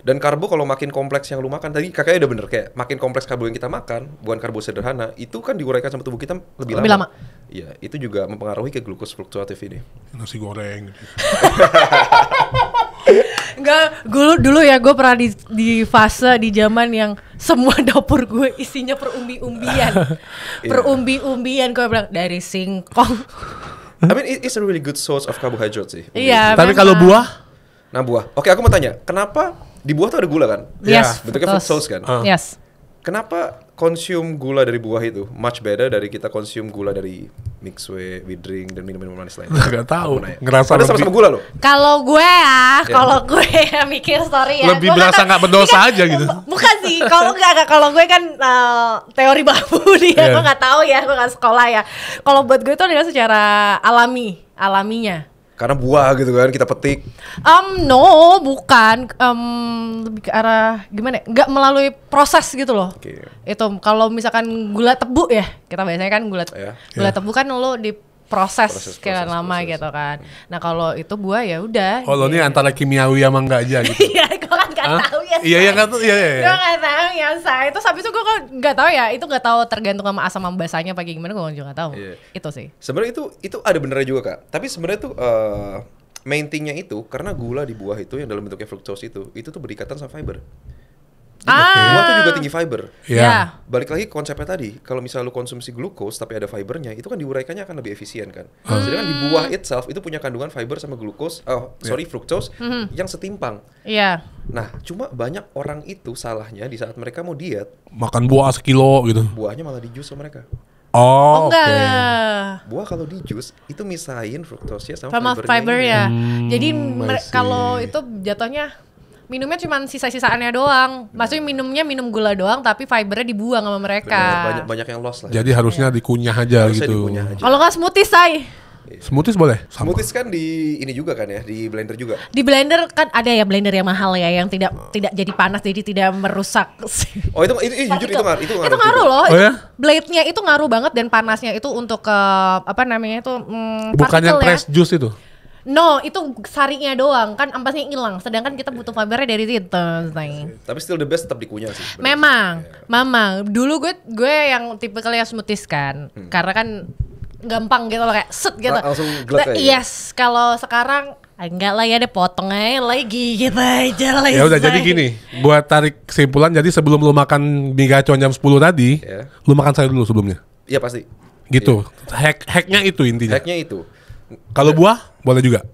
Dan karbo kalau makin kompleks yang lu makan, tadi kakaknya udah bener, kayak makin kompleks karbo yang kita makan, bukan karbo sederhana, itu kan diuraikan sama tubuh kita lebih lama. Iya, itu juga mempengaruhi ke glukos fluktuatif ini. Nasi goreng gitu. Enggak, dulu ya gue pernah di fase di zaman yang semua dapur gue isinya perumbi-umbian. Perumbi-umbian, gue bilang dari singkong. I mean it's a really good source of carbohydrate sih. Iya. Tapi kalau buah? Nah buah, oke aku mau tanya, kenapa di buah tuh ada gula kan? Yes, bentuknya fructose kan? Yes. Kenapa konsum gula dari buah itu much better dari kita konsum gula dari mixway, we drink dan minum-minum manis lain? Gak tahu. Ngerasa ada sama-sama gula loh. Kalau gue kalau gue mikir story ya. Lebih berasa nggak berdosa aja gitu. Bukan sih, kalau kalau gue kan teori babu dia, gue nggak tahu ya, gue nggak sekolah ya. Kalau buat gue itu adalah secara alaminya. Karena buah gitu kan kita petik. No, bukan. Lebih ke arah gimana? Nggak melalui proses gitu loh. Okay. Itu kalau misalkan gula tebu ya, kita biasanya kan gula tebu kan lo diproses sekian lama gitu kan. Nah kalau itu buah ya udah. Oh lo ini antara kimiawi sama enggak aja gitu. Iya, gue kan nggak tahu ya. Iya nggak tahu. Iya. Gue nggak tahu ya saya. Itu habis itu gue nggak tahu ya. Itu nggak tahu tergantung sama asam basahnya apa gimana, gue juga nggak tahu. Itu sih. Sebenarnya itu ada benernya juga kak. Tapi sebenarnya tuh main thing-nya itu karena gula di buah itu yang dalam bentuknya fructose itu tuh berikatan sama fiber. Buah tuh juga tinggi fiber. Iya. Balik lagi ke konsepnya tadi, kalau misalnya lu konsumsi glukos tapi ada fibernya, itu kan diuraikannya akan lebih efisien kan. Sedangkan di buah itself itu punya kandungan fiber sama glukos, fructose yang setimpang. Iya. Nah, cuma banyak orang itu salahnya di saat mereka mau diet, Makan buah sekilo gitu. buahnya malah di jus sama mereka. Oh, oke. Buah kalau di jus itu misahin fruktosnya Sama fibernya. fiber ya. Jadi I see. kalau itu jatuhnya minumnya cuma sisa-sisaannya doang. Maksudnya minum gula doang tapi fibernya dibuang sama mereka. Banyak yang lost lah. Jadi harusnya dikunyah aja Harusnya gitu. dikunyah aja. Kalau nggak smoothies, say. Smoothies boleh? Sama. Smoothies kan di ini juga kan ya, di blender juga. Di blender kan ada ya blender yang mahal ya, yang tidak jadi panas, jadi tidak merusak. Oh itu jujur itu ngaruh Itu ngaruh juga. loh. Oh ya? Blade-nya itu ngaruh banget dan panasnya itu untuk ke apa namanya itu Bukan yang partikel press ya. juice itu? No, itu sarinya doang kan, ampasnya hilang. Sedangkan kita butuh fibernya dari situ. Tapi still the best tetap dikunyah sih. bener. Memang. Dulu gue yang tipikalnya smoothies kan, karena kan gampang gitu loh, kayak set gitu. Langsung glek aja. Yes, kalau sekarang enggak lah ya, deh potong aja lagi gitu aja lah. Ya udah, jadi gini, buat tarik kesimpulan, jadi sebelum lu makan mie gacor jam 10 tadi, lu makan sayur dulu sebelumnya. Iya pasti. Gitu. Hacknya itu intinya. Hacknya itu. Kalau buah boleh juga.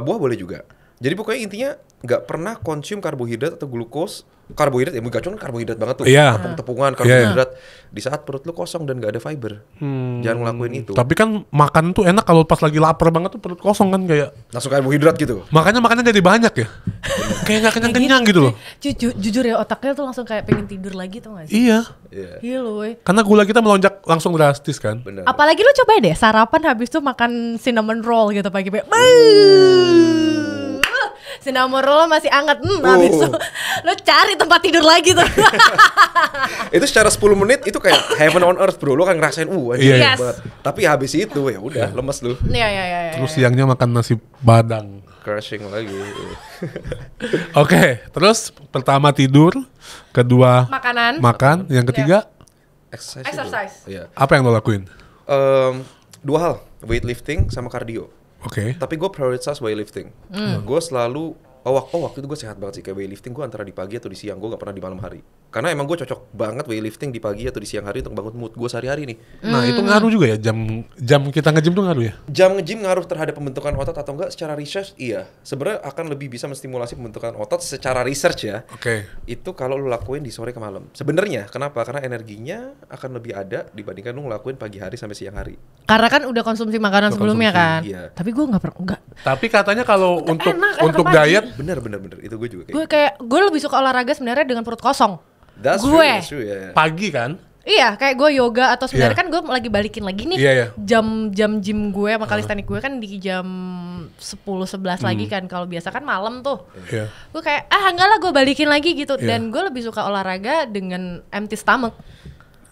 Buah boleh juga. Jadi pokoknya intinya nggak pernah konsum karbohidrat atau glukos. Karbohidrat ya, mie gacor kan karbohidrat banget tuh. Iya. Tepung-tepungan karbohidrat di saat perut lu kosong dan nggak ada fiber. Jangan ngelakuin itu. Tapi kan makan tuh enak kalau pas lagi lapar banget tuh perut kosong kan, kayak Langsung karbohidrat gitu. makanya makannya jadi banyak ya. Kayak nggak kenyang-kenyang gitu loh. Jujur ya, otaknya tuh langsung kayak pengen tidur lagi tuh gak sih? Iya. Iya loh. Karena gula kita melonjak langsung drastis kan. Benar. Apalagi lu coba deh sarapan habis tuh makan cinnamon roll gitu pagi-pagi. Cinnamon roll masih anget. Habis tuh lu cari tempat tidur lagi tuh. Itu secara 10 menit itu kayak heaven on earth bro. Lu kan ngerasain Iya. Yes. banget. Tapi habis itu ya udah lemes lu. Iya. Terus siangnya makan nasi padang. Crashing lagi. Oke, terus pertama tidur, kedua Makanan. makan, yang ketiga Exercise. Iya. apa yang lo lakuin? Dua hal, weightlifting sama cardio. Oke. Tapi gue prioritas weightlifting. Gue selalu waktu itu gue sehat banget sih, kayak weightlifting gue antara di pagi atau di siang, gue gak pernah di malam hari. Karena emang gue cocok banget weightlifting di pagi atau di siang hari untuk bangun mood gue sehari-hari nih. Nah itu ngaruh juga ya, jam kita nge-gym tuh ngaruh ya? Jam nge-gym ngaruh terhadap pembentukan otot atau enggak? Secara research iya. Sebenarnya akan lebih bisa menstimulasi pembentukan otot secara research ya. Oke. Itu kalau lu lakuin di sore ke malam. Sebenarnya kenapa? Karena energinya akan lebih ada dibandingkan lu ngelakuin pagi hari sampai siang hari. Karena kan udah konsumsi makanan sebelumnya kan. iya. Tapi gue nggak. Tapi katanya kalau untuk enak untuk pagi. diet, Bener. Itu gue juga Gue lebih suka olahraga sebenarnya dengan perut kosong. That's Gue. true, ya. pagi kan? Iya, kayak gue yoga atau sebenarnya Iya. kan gue lagi balikin lagi nih. Iya. Jam gym gue sama calisthenics gue kan di jam 10-11 lagi kan. Kalau biasa kan malam tuh. Iya. Gue kayak enggak lah, gue balikin lagi gitu. Iya. Dan gue lebih suka olahraga dengan empty stomach.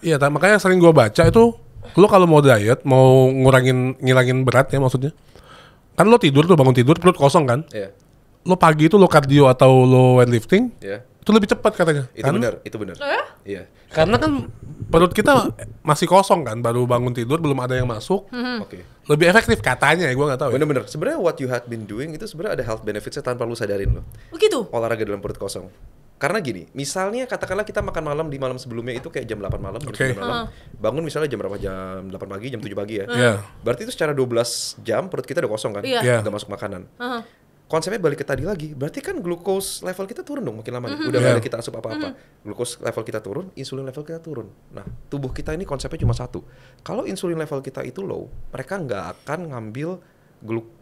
Iya, makanya sering gua baca itu, lo kalau mau diet, mau ngilangin berat ya maksudnya. Kan lo tidur tuh, bangun tidur perut kosong kan? Iya. lo pagi itu lo cardio atau lo weightlifting, Ya. itu lebih cepat katanya. Itu benar, itu benar. Iya. Karena kan perut kita masih kosong kan, baru bangun tidur belum ada yang masuk. Oke. Lebih efektif katanya, gue nggak tahu. Ya. Bener-bener. Sebenarnya what you had been doing itu sebenarnya ada health benefitsnya tanpa lu sadarin loh. Begitu. Olahraga dalam perut kosong. Karena gini, misalnya katakanlah kita makan malam di malam sebelumnya itu kayak jam 8 malam, jam Oke. 9 malam. Bangun misalnya jam berapa? Jam 8 pagi, jam 7 pagi ya. Iya. Berarti itu secara 12 jam perut kita udah kosong kan? Iya. Iya. Nggak masuk makanan. Konsepnya balik ke tadi lagi, berarti kan glukos level kita turun dong makin lama. Udah nggak Iya. ada kita asup apa-apa. Glukos level kita turun, insulin level kita turun. Nah, tubuh kita ini konsepnya cuma satu. Kalau insulin level kita itu low, mereka nggak akan ngambil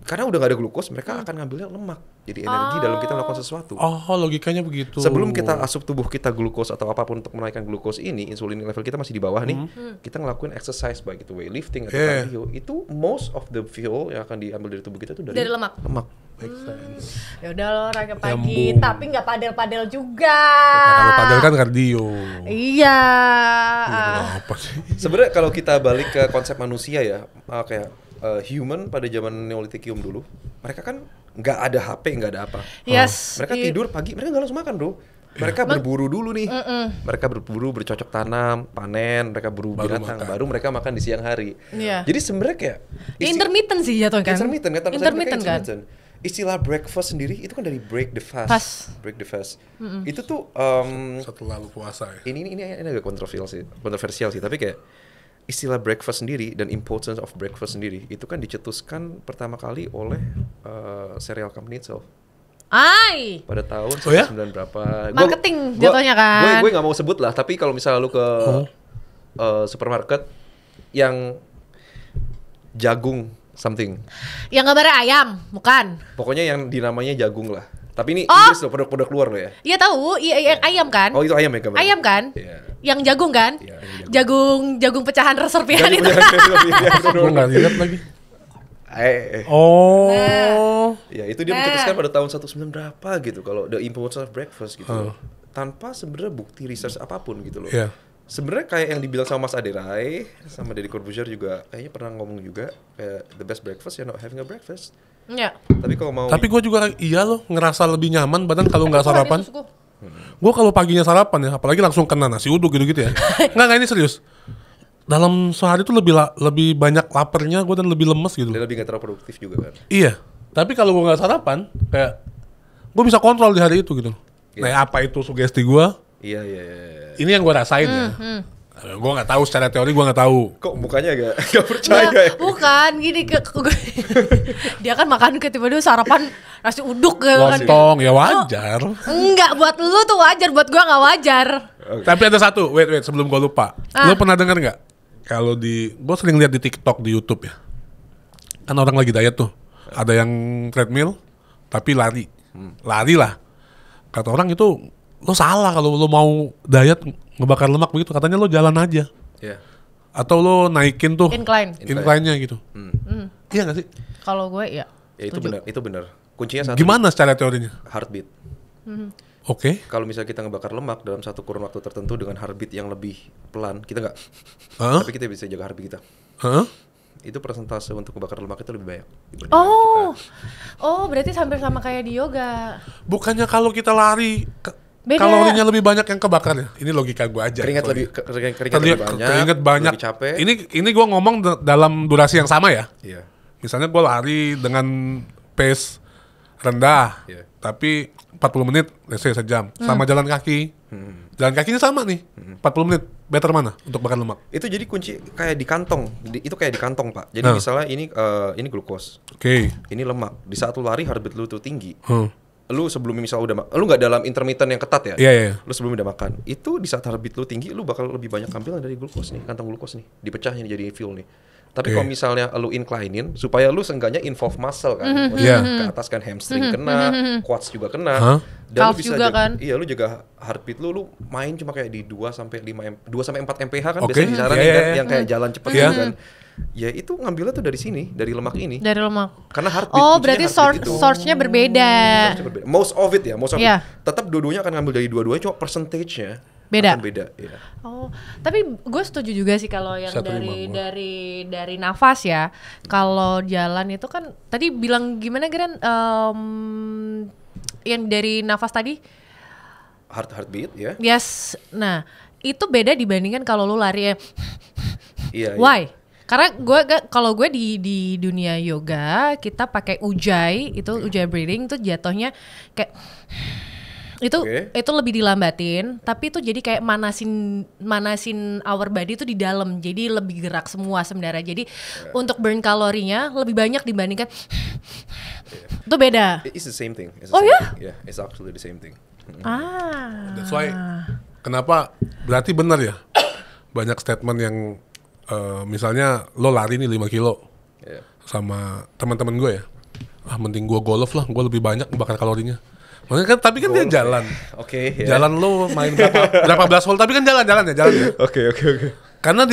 karena udah nggak ada glukos, mereka akan ngambilnya lemak. Jadi energi dalam kita melakukan sesuatu. Oh, logikanya begitu. Sebelum kita asup tubuh kita glukos atau apapun untuk menaikkan glukos ini, insulin level kita masih di bawah nih. Kita ngelakuin exercise baik itu weightlifting atau Yeah. cardio, itu most of the fuel yang akan diambil dari tubuh kita itu Dari lemak. Lemak. Make sense. Ya udah lo olahraga pagi, Nyambung. tapi nggak padel-padel juga. Nah, kalau padel kan kardio. Iya. Apa sih? Sebenarnya kalau kita balik ke konsep manusia ya, kayak human pada zaman Neolitikum dulu, mereka kan nggak ada HP, nggak ada apa. Yes. Mereka tidur pagi, mereka nggak langsung makan bro. Mereka berburu dulu nih. Mereka berburu, bercocok tanam, panen, mereka berburu Baru binatang, makan. baru mereka makan di siang hari. Iya. Jadi sebenarnya kayak Ya, intermittent sih jatuh kan. Intermittent kan? Intermittent kan. Istilah breakfast sendiri itu kan dari break the fast. Break the fast. Itu tuh Setelah lu puasa ya. ini agak kontroversial sih, tapi kayak istilah breakfast sendiri dan importance of breakfast sendiri itu kan dicetuskan pertama kali oleh cereal company itself Ai. pada tahun Oh ya? 19 berapa. Marketing jatuhnya kan. Gue nggak mau sebut lah, tapi kalau misalnya lu ke supermarket yang jagung something, Yang gambarnya ayam, bukan? pokoknya yang dinamanya jagung lah. Tapi ini Oh. Inggris loh, produk-produk luar loh ya. Iya tahu, iya ayam kan? Oh itu ayam ya gambarnya? Ayam kan? Iya. Yang jagung kan? Iya, yang jagung. Jagung pecahan reserpian Jagung itu. Gue nggak lihat lagi. Eh. Oh. Ya itu dia mencetuskan pada tahun 19 berapa gitu kalau the importance of breakfast gitu loh. Tanpa sebenarnya bukti research apapun gitu loh. Iya. Sebenarnya kayak yang dibilang sama Mas Aderai sama Deddy Corbuzier juga kayaknya pernah ngomong juga kayak the best breakfast you're not having a breakfast. Iya. Tapi kalau mau Tapi gue juga iya loh ngerasa lebih nyaman badan kalau nggak sarapan. Susuku. Gue kalau paginya sarapan ya, apalagi langsung kena nasi uduk gitu-gitu ya. Nggak ini serius. Dalam sehari tuh lebih banyak laparnya gue dan lebih lemes gitu. dia lebih gak terlalu produktif juga kan. Iya. Tapi kalau gue nggak sarapan, kayak gue bisa kontrol di hari itu gitu. Nah, apa itu sugesti gue? Iya. Ini yang gue rasain ya. Gue nggak tahu secara teori, gue nggak tahu. Kok mukanya agak gak percaya ya? Bukan gini dia kan makan tiba-tiba sarapan nasi uduk gitu kan. Lontong ya wajar. Enggak, buat lu tuh wajar, buat gua nggak wajar. Tapi ada satu, wait sebelum gue lupa. Lo pernah dengar nggak? Kalau gue sering lihat di TikTok, di YouTube ya. Kan orang lagi diet tuh. Ada yang treadmill, tapi lari. Lari lah. Kata orang itu, lo salah kalau lo mau diet ngebakar lemak begitu. Katanya lo jalan aja. Iya. Atau lo naikin tuh incline-nya gitu. Iya gak sih? Kalau gue ya. Ya itu benar. Kuncinya satu. Gimana secara teorinya? Heartbeat. Oke. Kalau misalnya kita ngebakar lemak dalam satu kurun waktu tertentu dengan heartbeat yang lebih pelan, kita nggak. Hah? Tapi kita bisa jaga heartbeat kita. Hah? Itu persentase untuk membakar lemak itu lebih banyak. dibandingkan Oh, berarti hampir sama kayak di yoga. Bukannya kalau kita lari Beda. kalorinya lebih banyak yang kebakar ya? Ini logika gue aja. Keringat Sorry. lebih banyak. Keringat banyak. Lebih capek. Ini gue ngomong dalam durasi yang sama ya. Iya. Misalnya gue lari dengan pace rendah, Iya. tapi 40 menit, let's say sejam, sama jalan kaki. Jalan kakinya sama nih, 40 menit. Better mana untuk bakar lemak? Itu jadi kunci kayak di kantong. Itu kayak di kantong, Pak. Jadi misalnya ini glukos. Oke. Ini lemak. Di saat lu lari heartbeat lu tuh tinggi. Lu sebelumnya misalnya lu nggak dalam intermittent yang ketat ya. Iya. Lu sebelum udah makan. Itu di saat heartbeat lu tinggi, lu bakal lebih banyak ambil dari glukos nih, kantong glukos nih. Dipecahnya jadi fuel nih. Tapi kalau misalnya lu incline-in supaya lu seenggaknya involve muscle kan. Maksudnya ke atas kan hamstring kena, quads juga kena. Dan Calf lu bisa juga jaga, kan. Iya, lu jaga heartbeat lu main cuma kayak di 2 sampai 4 mph kan Oke. biasanya disaranin Iya, kan iya. yang kayak jalan cepet Iya. gitu kan. Ya itu ngambilnya tuh dari sini, dari lemak ini. Dari lemak. Karena heartbeat Oh, kuncinya berarti heartbeat itu. source-nya berbeda. Source-nya berbeda. Most of it. Iya. Tetap dua-duanya akan ngambil dari dua-duanya, cuma percentage-nya Beda. akan beda. Iya. Oh, tapi gue setuju juga sih kalau yang Saya terima dari nafas ya. Kalau jalan itu kan tadi bilang gimana Gran? yang dari nafas tadi? Heartbeat ya. Yes. Nah, itu beda dibandingkan kalau lu lari ya. Iya. Why? Karena kalau gue di dunia yoga kita pakai ujjayi, itu ujjayi breathing itu jatuhnya kayak itu lebih dilambatin, tapi itu jadi kayak manasin our body itu di dalam, jadi lebih gerak semua sebenarnya. Jadi untuk burn kalorinya lebih banyak dibandingkan itu beda. It's the same thing. Oh ya? Yeah, it's actually the same thing. That's why kenapa berarti benar ya banyak statement yang misalnya lo lari nih 5 kilo sama teman-teman gue ya, mending gue golf lah, gue lebih banyak bakar kalorinya. Maksudnya kan, tapi kan golf, dia jalan. Jalan lo main berapa belas hole, tapi kan jalan ya. Oke. Karena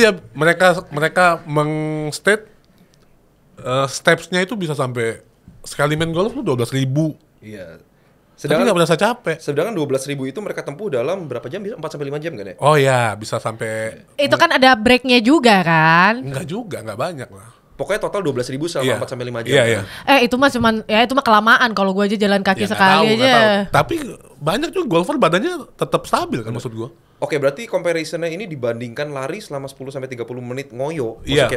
mereka meng-state steps-nya itu bisa sampai sekali main golf lo 12.000. Iya. Tapi nggak berasa capek. Sedangkan 12.000 itu mereka tempuh dalam berapa jam? 4 sampai 5 jam kan ya? Oh ya, bisa sampai. Itu kan ada breaknya juga kan? Enggak juga, nggak banyak lah. Pokoknya total 12.000 selama 4 sampai 5 jam. Iya. Itu mah kelamaan kalau gue aja jalan kaki sekali tahu, aja. Tapi banyak juga golfer badannya tetap stabil kan maksud gue. Oke, berarti comparisonnya ini dibandingkan lari selama 10 sampai 30 menit ngoyo. Iya.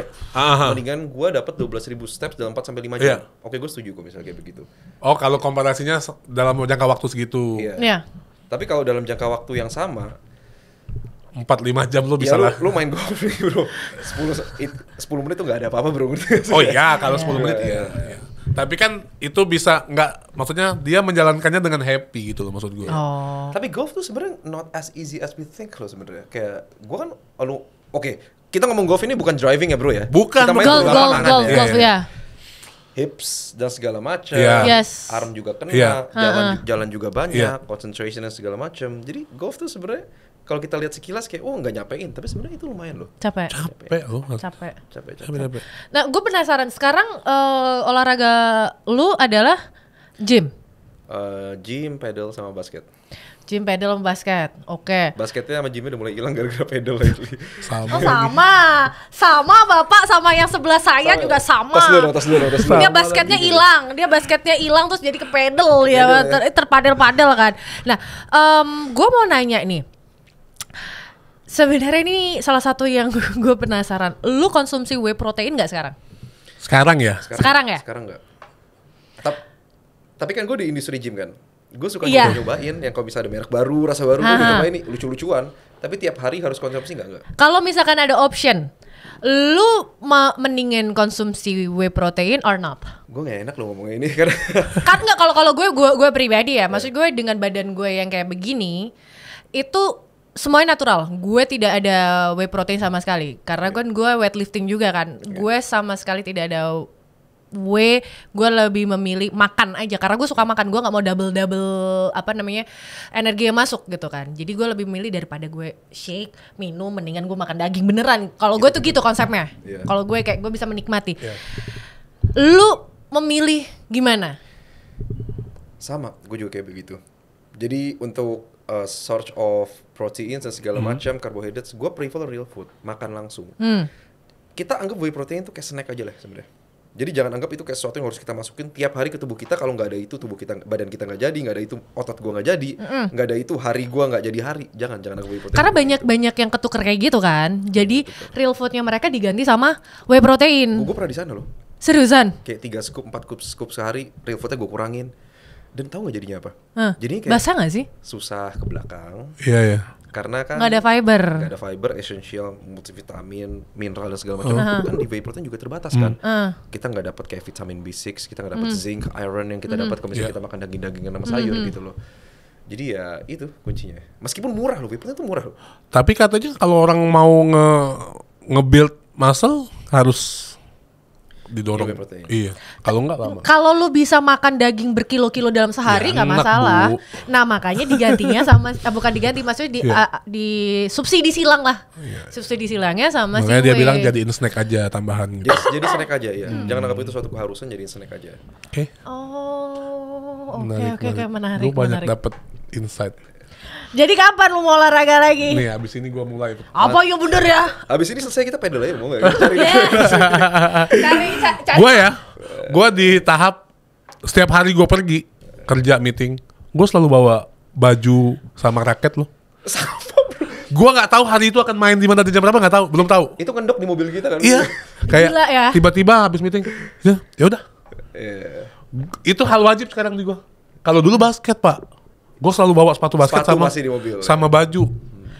Mendingan gue dapat 12.000 steps dalam 4 sampai 5 jam. Oke, gue setuju kok misalnya kayak begitu. Oh, kalau komparasinya dalam jangka waktu segitu. Iya. Tapi kalau dalam jangka waktu yang sama 4-5 jam lo bisa lah. Lu main golf nih bro 10 menit tuh gak ada apa-apa bro. Oh iya, kalau 10 menit iya. Tapi kan itu bisa maksudnya dia menjalankannya dengan happy gitu loh maksud gue. Oh. Tapi golf tuh sebenarnya not as easy as we think loh sebenarnya. Kayak gue kan kita ngomong golf ini bukan driving ya bro ya. Bukan. Kita main Golf ya. Hips dan segala macam. Yes. Arm juga kena, jalan juga banyak, concentration dan segala macam. Jadi golf tuh sebenarnya kalau kita lihat sekilas kayak nggak nyampein, tapi sebenarnya itu lumayan loh. Capek. Capek. Nah, gue penasaran sekarang olahraga lu adalah gym. Gym, pedal sama basket. Gym, pedal, sama basket. Oke. Basketnya sama gymnya udah mulai hilang gara-gara pedal lagi. Sama bapak sama yang sebelah saya juga sama. Tas dulu. Dia basketnya hilang terus jadi ke pedal ya, terpadel-padel kan. Nah, gue mau nanya nih. Sebenarnya ini salah satu yang gue penasaran. Lu konsumsi whey protein nggak sekarang? Sekarang ya? Sekarang nggak. Tapi kan gue di industri gym kan. Gue suka nyobain yang kalau bisa ada merek baru, rasa baru, gue nyobain nih lucu-lucuan. Tapi tiap hari harus konsumsi nggak? Kalau misalkan ada option, lu mendingin konsumsi whey protein or not? Gue nggak enak lo ngomongnya ini karena kan nggak, kalau gue pribadi ya, maksud gue dengan badan gue yang kayak begini itu semuanya natural. Gue tidak ada whey protein sama sekali karena kan gue weightlifting juga kan. Gue sama sekali tidak ada whey. Gue lebih memilih makan aja karena gue suka makan. Gue nggak mau double energi yang masuk gitu kan. Jadi gue lebih milih daripada gue shake minum, mendingan gue makan daging beneran. Kalau gue tuh gitu konsepnya. Kalau gue kayak gue bisa menikmati. Lu memilih gimana? Sama, gue juga kayak begitu. Jadi untuk source of protein dan segala macam carbohydrates, gue prefer real food, makan langsung. Kita anggap whey protein itu kayak snack aja lah sebenarnya. Jadi jangan anggap itu kayak sesuatu yang harus kita masukin tiap hari ke tubuh kita. Kalau nggak ada itu badan kita nggak jadi, nggak ada itu otot gue nggak jadi, nggak ada itu hari gue nggak jadi hari. Jangan anggap whey protein. Karena banyak yang ketuker kayak gitu kan. Jadi real foodnya mereka diganti sama whey protein. Gue pernah di sana loh. Seriusan? Kayak 3 scoop, 4 scoop sehari, real foodnya gue kurangin. Dan tahu nggak jadinya apa? Jadinya kayak basah nggak sih? Susah ke belakang. Iya. Karena kan nggak ada fiber, essential, multivitamin, mineral dan segala macam. Kan di whey protein juga terbatas kan. Kita nggak dapat kayak vitamin B6, kita nggak dapat zinc, iron yang kita dapat kalau misalnya kita makan daging-dagingan sama sayur gitu loh. Jadi ya itu kuncinya. Meskipun murah loh, whey protein itu murah loh. Tapi katanya kalau orang mau nge-build muscle harus didorong. Iya. Kalau enggak lama. Kalau lu bisa makan daging berkilo-kilo dalam sehari nggak masalah. Bu. Nah makanya digantinya sama bukan diganti, maksudnya di subsidi silang lah. Subsidi silangnya sama makanya dia bilang jadiin snack aja tambahan. Gitu. Jadi snack aja ya. Jangan anggap itu suatu keharusan, jadiin snack aja. Oke. Oke, menarik. Lu banyak dapet insight. Jadi kapan lu mau olahraga lagi? Nih abis ini gua mulai. Apa ya bener ya? Abis ini selesai kita pedal aja, mau gak? Gua di tahap setiap hari gua pergi kerja meeting, gue selalu bawa baju sama raket loh. Sama bro. Gue nggak tahu hari itu akan main di mana di jam berapa, nggak tahu, belum tahu. Itu kendok di mobil kita kan? Iya, kayak Gila ya. tiba-tiba habis meeting, ya udah. Iya. Itu hal wajib sekarang di gue. Kalau dulu basket pak, gue selalu bawa sepatu basket Sepatu sama masih di mobil. sama baju.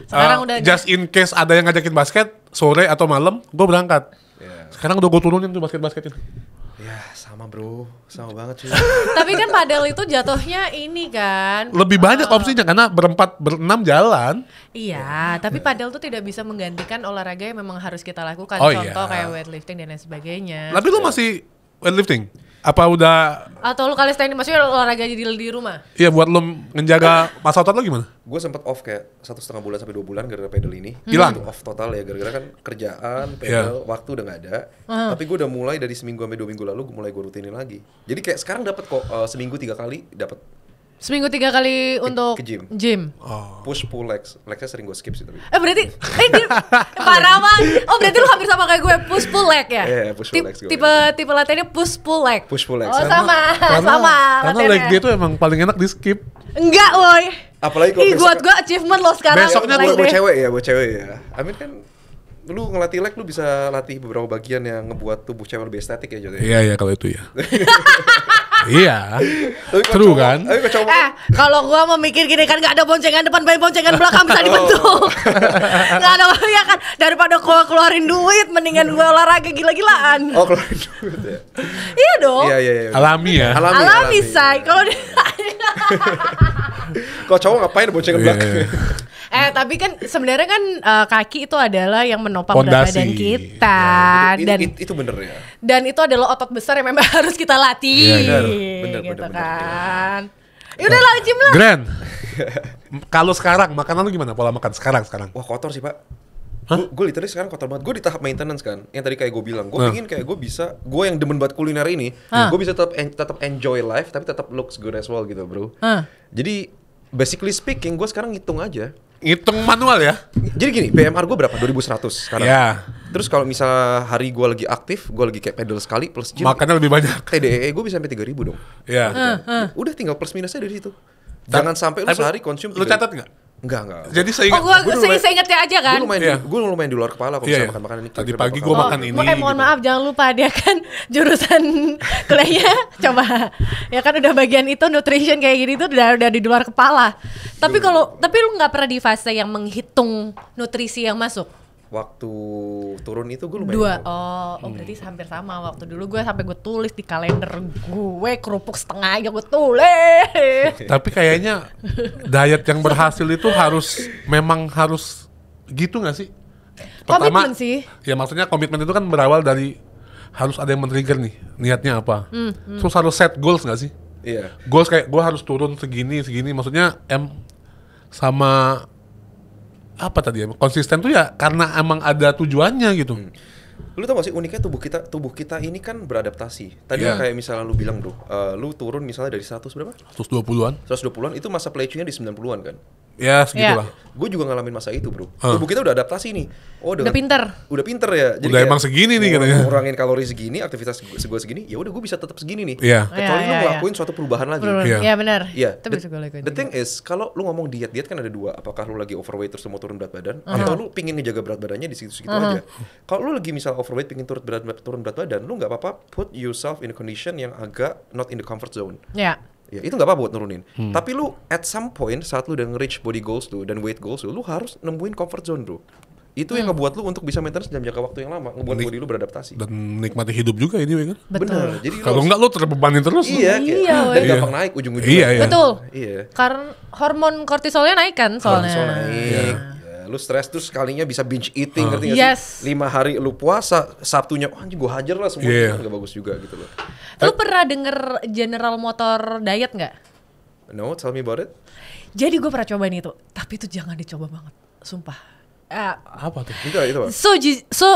Sekarang udah just in case ada yang ngajakin basket sore atau malam, gue berangkat. Iya. Sekarang udah gue turunin tuh basket-basketin. Ya sama bro, sama banget sih. Tapi kan padel itu jatuhnya ini kan. Lebih banyak opsinya karena berempat berenam jalan. Iya, tapi padel tuh tidak bisa menggantikan olahraga yang memang harus kita lakukan. Oh, Contoh iya. kayak weightlifting dan lain sebagainya. Tapi lu masih weightlifting? Apa udah? Atau lu calisthenics maksudnya olahraga di rumah? Iya buat lu menjaga masa otot lo gimana? Gue sempet off kayak 1,5 bulan sampai 2 bulan gara-gara pedal ini. Hilang? Itu off total ya gara-gara kan kerjaan, pedal, waktu udah gak ada. Tapi gue udah mulai dari seminggu sampai 2 minggu lalu gue mulai gue rutinin lagi. Jadi kayak sekarang dapat kok seminggu 3 kali dapat Seminggu 3 kali untuk ke gym. Push pull legs. Legsnya sering gue skip sih tapi. Berarti dia parah banget. Oh berarti lu hampir sama kayak gue push pull leg ya? Iya, push pull legs gue. Tipe latihannya push pull leg. Push pull legs. Oh sama Karena latihannya. leg day itu emang paling enak di skip. Enggak woi. Apalagi kalau Ih buat gue achievement lo sekarang. Besoknya leg buat day. cewek ya, buat cewek ya. Amin kan lu ngelatih leg lu bisa latih beberapa bagian yang ngebuat tubuh cewek lebih estetik ya Jod. Iya kalau itu ya. Iya. Tapi kalau True cowok- kan? Tapi kalau cowok Kalau gue memikir gini kan gak ada boncengan depan, bayi boncengan belakang bisa dibentuk. Gak ada ya kan daripada gue keluarin duit, mendingan gue olahraga gila-gilaan. Oh keluarin duit ya. Iya dong. Iya. Alami ya. Alami say. Kalau Kalau cowok ngapain boncengan Iya, belakang? iya. tapi kan sebenarnya kan kaki itu adalah yang menopang berat Pondasi. badan kita Itu bener ya. dan itu adalah otot besar yang memang harus kita latih. Iya, bener, gitu bener. kan. Ya udah lah gym lah. Grand. Kalau sekarang makanan lu gimana pola makan sekarang? Wah kotor sih pak. Gue literally sekarang kotor banget. Gue di tahap maintenance kan. Yang tadi kayak gue bilang. Gue pengen kayak gue bisa. Gue yang demen banget kuliner ini. Gue bisa tetap enjoy life. Tapi tetap looks good as well gitu bro. Jadi basically speaking. Gue sekarang ngitung aja. Ngitung manual ya? Jadi gini. BMR gue berapa? 2100 sekarang. Ya. Terus kalau misalnya hari gue lagi aktif. Gue lagi kayak pedal sekali plus gym. Makannya lebih banyak. TDE gue bisa sampai 3000 dong. Ya. Udah tinggal plus minusnya dari situ. Jangan sampai lu Tapi sehari konsum. Lu catat nggak? Enggak. Jadi Oh seingat gue seingetnya aja kan. Gue lumayan di luar kepala kalau Iya, misalnya iya. makan-makan ini. Tadi kira-kira pagi berapa gua kali. makan ini. Mohon gitu. maaf jangan lupa dia kan jurusan kuliahnya coba ya kan udah bagian itu nutrition kayak gini tuh udah di luar kepala. Tapi lu nggak pernah di fase yang menghitung nutrisi yang masuk? Waktu turun itu gue lumayan. 2. Oh berarti hampir sama. Waktu dulu gue sampai gue tulis di kalender gue kerupuk setengah aja gue tulis. Tapi kayaknya diet yang berhasil itu memang harus gitu nggak sih? Komitmen sih. Ya maksudnya komitmen itu kan berawal dari harus ada yang men-trigger nih niatnya apa. Terus harus set goals nggak sih? Iya. Goals kayak gue harus turun segini. Maksudnya sama apa tadi ya? Konsisten tuh ya karena emang ada tujuannya gitu. Lu tau gak sih uniknya tubuh kita ini kan beradaptasi. Tadi Iya. kayak misalnya lu bilang bro, lu turun misalnya dari 100 berapa? 120-an. 120-an itu masa play-nya di 90-an kan. Ya segitulah. Gue juga ngalamin masa itu bro. Tubuh kita udah adaptasi nih. Oh Udah pinter. Udah pinter ya. Udah emang segini nih katanya. Ngurangin kalori segini, aktivitas gue segini. Ya udah gue bisa tetap segini nih. Iya. Kecuali lu Iya, ngelakuin suatu perubahan lagi. Iya. Iya benar. Iya. Itu bisa gue lakuin. The thing is, kalau lu ngomong diet kan ada dua. Apakah lu lagi overweight terus lu mau turun berat badan, atau lu pingin ngejaga berat badannya di situ-situ aja. Kalau lu lagi misal overweight pingin turun berat badan, lu nggak apa-apa put yourself in a condition yang agak not in the comfort zone. Ya. Ya itu nggak apa-apa buat nurunin. Tapi lu at some point saat lu udah nge-reach body goals lu dan weight goals lu harus nemuin comfort zone bro. Itu yang ngebuat lu untuk bisa maintenance dalam jangka waktu yang lama, ngebuat body lu beradaptasi. Dan menikmati hidup juga ini kan. Bener. Jadi Kalau enggak lu terbebanin terus. iya, kayak, Iya, dan woy. gampang naik ujung-ujungnya. Iya, iya. Betul. Iya. Karena hormon kortisolnya naik kan soalnya. Kortisol naik. Ya, lu stres terus sekalinya bisa binge eating, ngerti gak Yes. sih? 5 hari lu puasa, Sabtunya anjing gua hajar lah semua. Iya. Itu kan gak bagus juga gitu loh. Lu pernah denger General Motor diet nggak? No, tell me about it. Jadi gue pernah cobain itu, tapi itu jangan dicoba banget, sumpah. Apa tuh? Itu apa? So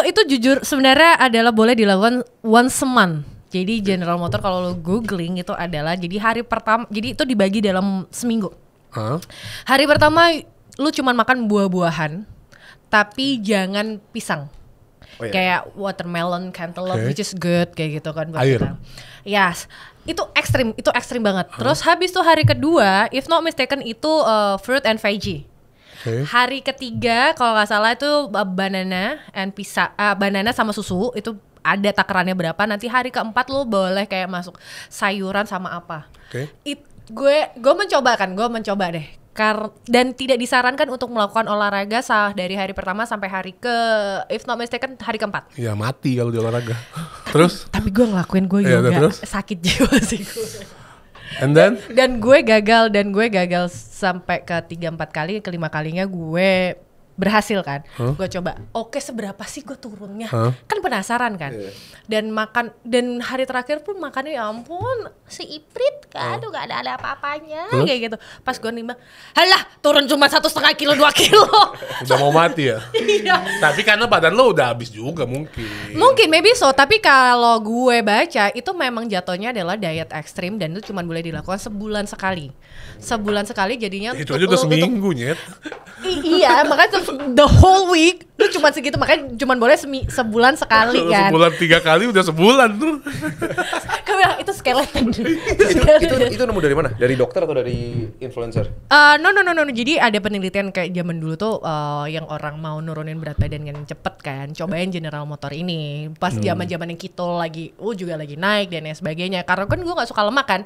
itu jujur sebenarnya adalah boleh dilakukan once a month. Jadi General Motor kalau lo googling itu adalah jadi hari pertama, jadi itu dibagi dalam seminggu. Hah? Hari pertama lu cuman makan buah-buahan, tapi jangan pisang. Oh, iya. Kayak watermelon, cantaloupe, Oke. which is good kayak gitu kan buat Air. kita. Yes, itu ekstrim banget. Terus habis tuh hari kedua, if not mistaken itu fruit and veggie. Oke. Hari ketiga kalau nggak salah itu banana and banana sama susu itu ada takarannya berapa. Nanti hari keempat lo boleh kayak masuk sayuran sama apa. Oke. Gue mencoba deh. Dan tidak disarankan untuk melakukan olahraga dari hari pertama sampai hari if not mistaken hari keempat. Ya mati kalau di olahraga. Terus? Tapi gue ngelakuin gue Iya, yoga terus? sakit jiwa sih gue. And then? Dan gue gagal sampai ke 3-4 kali, kelima kalinya gue berhasil kan. Gue coba, oke seberapa sih gue turunnya? Kan penasaran kan. Iya. Dan hari terakhir pun makannya ya ampun, si Iprit kan, aduh gak ada apa-apanya kayak gitu. Pas gue nimbang, halah turun cuma 1,5 kilo, 2 kilo. Udah mau mati ya? Iya. Tapi karena badan lo udah habis juga mungkin. Mungkin maybe so, tapi kalau gue baca itu memang jatuhnya adalah diet ekstrim dan itu cuma boleh dilakukan sebulan sekali. Sebulan sekali jadinya Itu aja udah seminggu nyet. Iya, makanya the whole week itu cuma segitu, makanya cuma boleh sebulan sekali Kalau kan. sebulan 3 kali udah sebulan tuh. Kamu bilang itu skeleton. itu nemu dari mana? Dari dokter atau dari influencer? No. Jadi ada penelitian kayak zaman dulu tuh yang orang mau nurunin berat badan yang cepet kan, cobain General Motor ini. Pas zaman-zaman yang keto lagi, juga lagi naik dan lain sebagainya. Karena kan gue nggak suka lemak kan,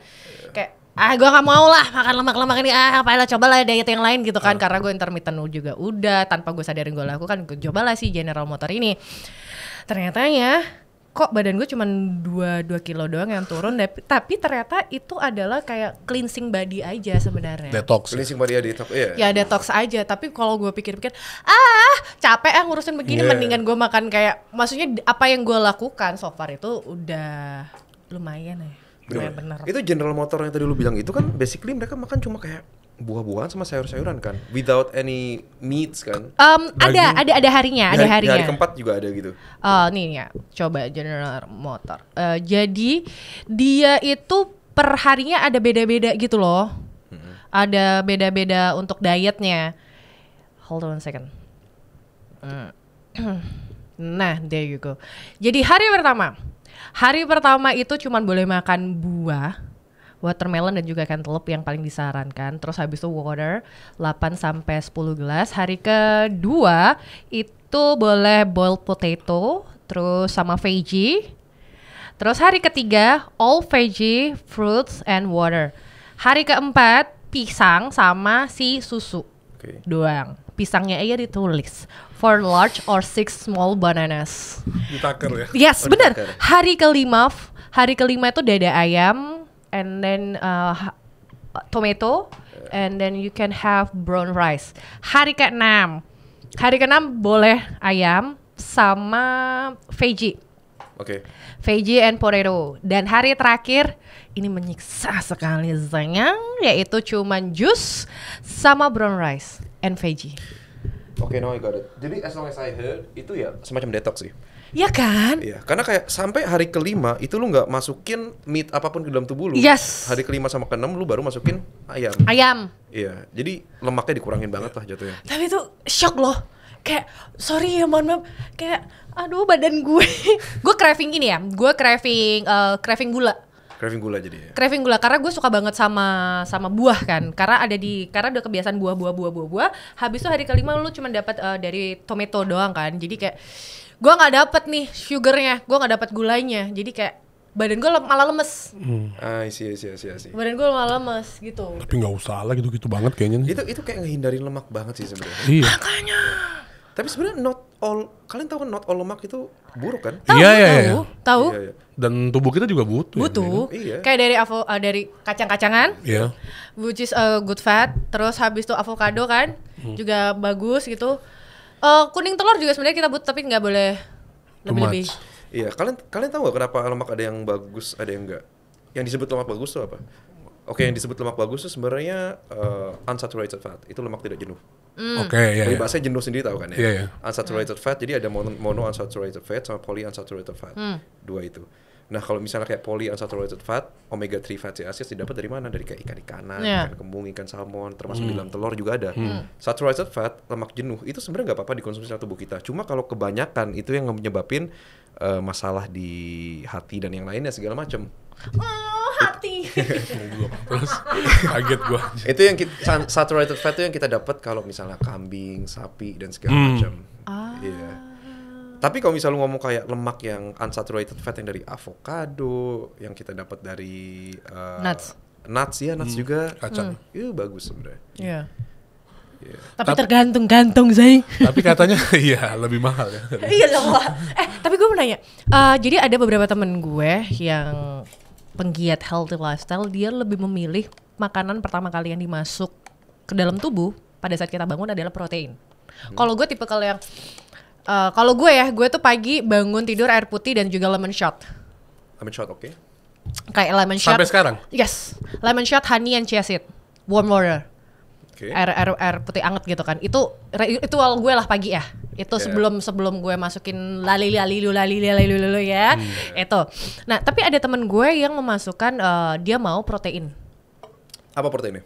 kayak gue nggak mau lah makan lemak ini, apalah cobalah diet yang lain gitu kan. Karena gue intermittent juga udah, tanpa gue sadarin gue lakukan, gue cobalah si General Motor ini. Ternyata ya kok badan gue cuma 2 kilo doang yang turun, tapi ternyata itu adalah kayak cleansing body aja sebenarnya. Detox. Cleansing body ya detox. Iya. Ya detox aja, tapi kalau gue pikir-pikir capek ngurusin begini, Yeah. mendingan gue makan kayak, maksudnya apa yang gue lakukan so far itu udah lumayan ya. Bener. Itu General Motor yang tadi lu bilang itu kan basically mereka makan cuma kayak buah-buahan sama sayur-sayuran kan, without any meats kan. Ada harinya, Di ada harinya. hari keempat juga ada gitu. Nih ya, coba General Motor. Jadi dia itu per harinya ada beda-beda gitu loh. Ada beda-beda untuk dietnya. Hold on a second. Nah, there you go. Jadi hari pertama itu cuman boleh makan buah, watermelon dan juga cantaloupe yang paling disarankan. Terus habis itu water 8 sampai 10 gelas. Hari kedua itu boleh boiled potato, terus sama veggie. Terus hari ketiga all veggie, fruits and water. Hari keempat pisang sama si susu. Oke. Doang. Pisangnya aja ditulis 4 large or 6 small bananas. Ditaker ya. Yes, benar. ditaker. Hari kelima itu dada ayam, and then tomato, and then you can have brown rice. Hari keenam boleh ayam sama veggie. Oke. Veggie and potato. Dan hari terakhir ini menyiksa sekali sayang, yaitu cuman jus sama brown rice and veggie. Oke, now I got it. Jadi as long as I heard itu ya semacam detox sih. Ya kan? Iya, karena kayak sampai hari kelima itu lu nggak masukin meat apapun ke dalam tubuh lu. Yes. Hari kelima sama keenam lu baru masukin ayam. Ayam. Iya, jadi lemaknya dikurangin banget lah jatuhnya. Tapi itu shock loh. Kayak sorry ya, mohon maaf. Kayak aduh badan gue. Gue craving ini ya. Gue craving gula. Craving gula jadi ya. Craving gula karena gue suka banget sama buah kan. Karena udah kebiasaan buah. Habis itu hari kelima lu cuma dapat dari tomato doang kan. Jadi kayak gue nggak dapet nih sugarnya, gue nggak dapet gulanya. Jadi kayak badan gue malah lemes. I see. Badan gue malah lemes gitu. Tapi nggak usah lah gitu-gitu banget kayaknya. Itu kayak ngehindarin lemak banget sih sebenarnya. Iya. Tapi sebenarnya kalian tahu kan not all lemak itu buruk kan? Tahu. Iya, iya. Dan tubuh kita juga butuh. Butuh. Iya. Kayak dari kacang-kacangan. Iya. Which is good fat. Terus habis itu avocado kan juga bagus gitu. Kuning telur juga sebenarnya kita butuh, tapi nggak boleh lebih-lebih. Iya, kalian tahu nggak kenapa lemak ada yang bagus, ada yang enggak? Yang disebut lemak bagus tuh apa? Oke, yang disebut lemak bagus tuh sebenarnya unsaturated fat. Itu lemak tidak jenuh. Oke, iya. Dari bahasa jenuh sendiri tahu kan ya? Iya, iya. Unsaturated fat, jadi ada mono unsaturated fat sama poly unsaturated fat. Dua itu. Nah kalau misalnya kayak polyunsaturated fat, omega 3 fatty acids didapat dari mana? Dari kayak ikan-ikanan, ikan kembung, ikan salmon, termasuk di dalam telur juga ada. Saturated fat, lemak jenuh, itu sebenarnya nggak apa-apa dikonsumsi dalam tubuh kita. Cuma kalau kebanyakan itu yang menyebabin masalah di hati dan yang lainnya segala macam. Oh, hati. Terus kaget gue. Itu yang saturated fat itu yang kita dapat kalau misalnya kambing, sapi dan segala macam. Iya. Tapi kalau misalnya lu ngomong kayak lemak yang unsaturated fat yang dari avocado, yang kita dapat dari nuts juga, Kacang. Itu bagus sebenarnya. Iya. Tapi tergantung Zai. Tapi katanya iya lebih mahal ya. Iya dong. Tapi gue mau nanya. Jadi ada beberapa temen gue yang penggiat healthy lifestyle, dia lebih memilih makanan pertama kali yang dimasuk ke dalam tubuh pada saat kita bangun adalah protein. Kalau gue tipe kalau yang kalau gue tuh pagi bangun tidur air putih dan juga lemon shot. Lemon shot, oke. Kayak lemon shot. Sampai sekarang? Yes. Lemon shot, honey and chia seed. Warm water. Okay. Air putih anget gitu kan. Itu ritual gue lah pagi ya. Itu sebelum gue masukin lali ya. Itu. Nah, tapi ada temen gue yang memasukkan dia mau protein. Apa proteinnya?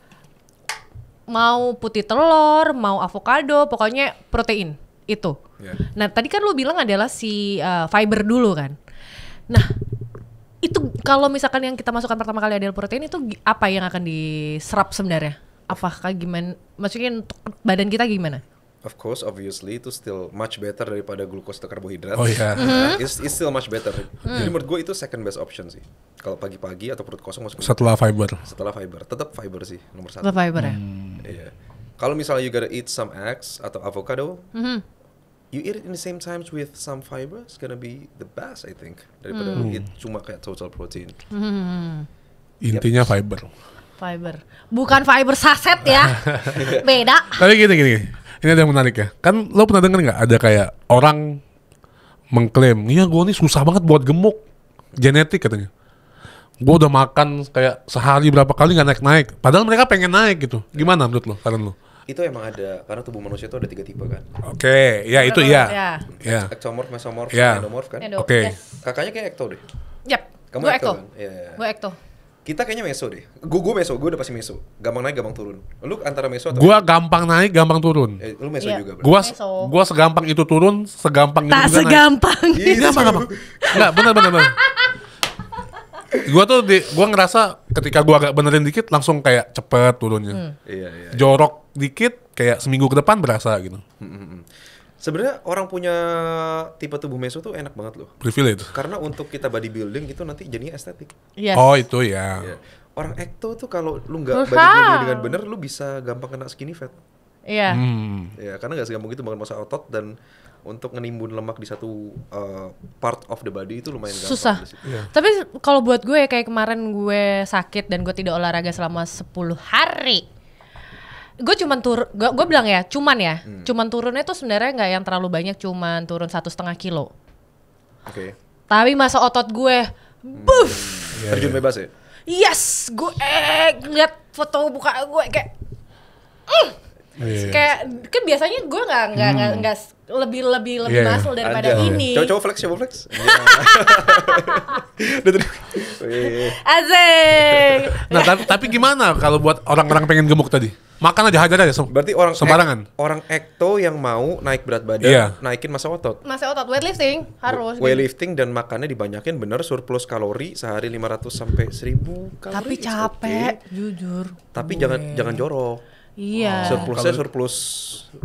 Mau putih telur, mau avocado, pokoknya protein. Itu. Nah tadi kan lu bilang adalah si fiber dulu kan. Nah itu kalau misalkan yang kita masukkan pertama kali adalah protein, itu apa yang akan diserap sebenarnya? Apakah gimana? Maksudnya untuk badan kita gimana? Of course, obviously itu still much better daripada glucose atau karbohidrat. Oh iya. It's still much better. Jadi menurut gue itu second best option sih. Kalau pagi-pagi atau perut kosong masuk. Setelah fiber, tetap fiber sih nomor 1. Tetap fiber ya. Iya. Kalau misalnya you gotta eat some eggs atau avocado, you eat it in the same times with some fiber, it's gonna be the best I think daripada lu eat cuma kayak total protein. intinya fiber. Fiber, bukan fiber saset ya. Beda. Tapi gini. Ini ada yang menarik ya. Kan lo pernah denger nggak ada kayak orang mengklaim, iya gue nih susah banget buat gemuk, genetik katanya. Gue udah makan kayak sehari berapa kali nggak naik. Padahal mereka pengen naik gitu. Gimana menurut lo? Saran lo? Itu emang ada, karena tubuh manusia itu ada 3 tipe kan. Oke, ya itu ya. Ectomorph, mesomorph, Ya. endomorph kan. Oke. Kakaknya kayak ecto deh. Yap. Kamu Gue ecto ecto. kan? Iya. Gue ecto. Kita kayaknya meso deh. Gue meso, gue udah pasti meso. Gampang naik, gampang turun. Lu antara meso atau? Gue gampang naik, gampang turun. Lu meso Iya. juga berarti. Gua segampang itu turun, segampang itu Tak juga naik. segampang. Gampang. Enggak, benar. Gua ngerasa ketika gua agak benerin dikit langsung kayak cepet turunnya. Iya. Jorok dikit kayak seminggu ke depan berasa gitu. Sebenarnya orang punya tipe tubuh meso tuh enak banget loh. Privilege. Karena untuk kita bodybuilding itu nanti jadinya estetik. Yes. Oh itu ya. Iya. Orang ecto tuh kalau lu nggak Wow. bodybuilding dengan bener, lu bisa gampang kena skinny fat. Iya. Ya, karena nggak segampang itu banget masa otot, dan untuk ngenimbun lemak di satu part of the body itu lumayan gampang. Susah. di situ. Tapi kalau buat gue kayak kemarin gue sakit dan gue tidak olahraga selama 10 hari. Gue cuman gue bilang ya, cuman turunnya tuh sebenarnya nggak yang terlalu banyak, cuman turun 1,5 kilo. Oke. Tapi masa otot gue, buff. Terjun bebas ya? Yes, gue ngeliat foto buka gue kayak, kayak kan biasanya gue nggak lebih muscle daripada ini. Coba flex. Asik. Nah tapi gimana kalau buat orang-orang pengen gemuk tadi? Makan aja hajar aja. Berarti orang sembarangan. Orang ecto yang mau naik berat badan, Iya. naikin masa otot. Masa otot weightlifting harus. Weightlifting dan makannya dibanyakin bener, surplus kalori sehari 500 sampai 1000 kalori. Tapi is capek, okay. jujur. Tapi jangan jorok. Iya. Surplusnya surplus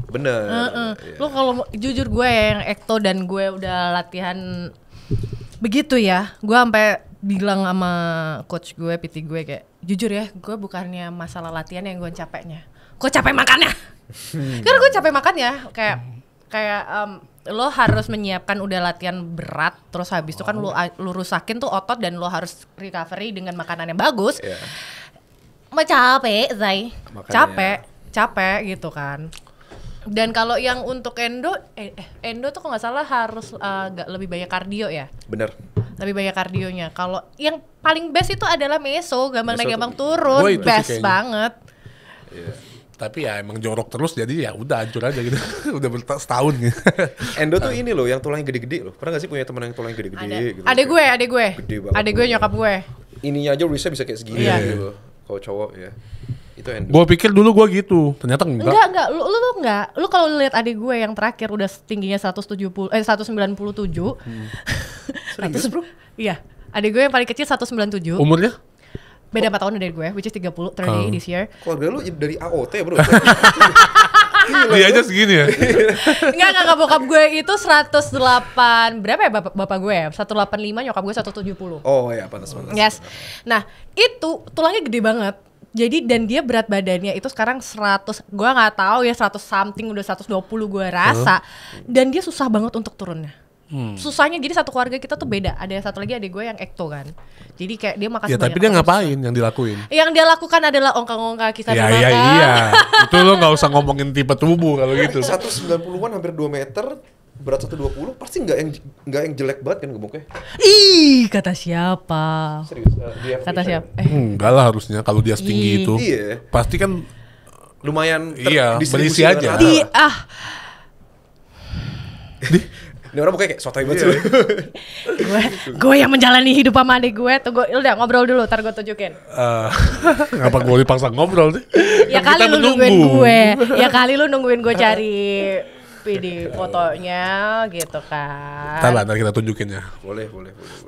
bener. Iya. Lo kalau jujur gue yang ekto dan gue udah latihan begitu ya, gue sampai bilang sama coach gue, PT gue kayak, jujur ya, gue bukannya masalah latihan yang gue capeknya, gue capek makannya. Karena gue capek makannya, kayak lo harus menyiapkan udah latihan berat, terus habis itu kan lo rusakin tuh otot dan lo harus recovery dengan makanan yang bagus. Iya. Mau capek, Zai. Makanya. Capek gitu kan. Dan kalau yang untuk endo tuh kalau nggak salah harus agak lebih banyak kardio ya. Bener. Lebih banyak kardionya. Kalau yang paling best itu adalah meso, gampang naik gampang turun, Gua itu sih best kayaknya. banget. Iya. Tapi ya emang jorok terus jadi ya udah hancur aja gitu. Udah setahun gitu. Endo tuh ini loh yang tulangnya gede-gede loh. Pernah gak sih punya teman yang tulangnya gede-gede gitu? Adek gue. Gede banget. Adek gue nyokap gue. Ininya aja wristnya bisa kayak segini Iya. gitu. Kalau cowok ya. Itu Endo. Gue pikir dulu gue gitu, ternyata enggak. Enggak. Lu enggak. Lu kalau lihat adik gue yang terakhir udah tingginya 197. Serius, bro? Iya. Adik gue yang paling kecil 197. Umurnya? Beda 4 tahun dari gue, which is 30 this year. Keluarga lu dari AOT bro. Dia aja segini ya. Enggak, bokap gue itu 108. Berapa ya bapak gue ya? 185, nyokap gue 170. Oh ya, panas. Yes. Nah, itu tulangnya gede banget. Jadi dan dia berat badannya itu sekarang 100, gua nggak tahu ya 100 something udah 120 gua rasa. Dan dia susah banget untuk turunnya. Susahnya jadi satu keluarga kita tuh beda. Ada satu lagi adik gue yang ekto kan. Jadi kayak dia makan Ya tapi dia ngapain yang dilakuin? Yang dia lakukan adalah ongkang-ongkang kisah Iya. Itu lo nggak usah ngomongin tipe tubuh kalau gitu. 190-an hampir 2 meter, berat 120, pasti nggak yang jelek banget kan gemuknya. Ih, kata siapa? Serius. Kata siapa? Enggak lah harusnya kalau dia setinggi itu. Iya. Pasti kan Lumayan berisi aja. Ini orang mukanya kayak sotoy banget sih. gue yang menjalani hidup sama adik gue tuh. Udah ngobrol dulu, ntar gue tunjukin. Ngapa gue dipaksa ngobrol sih? Ya Kan kali kita lu nungguin gue. Ya kali lu nungguin gue cari PD fotonya gitu kan. Ntar lah, ntar kita tunjukin ya. Boleh.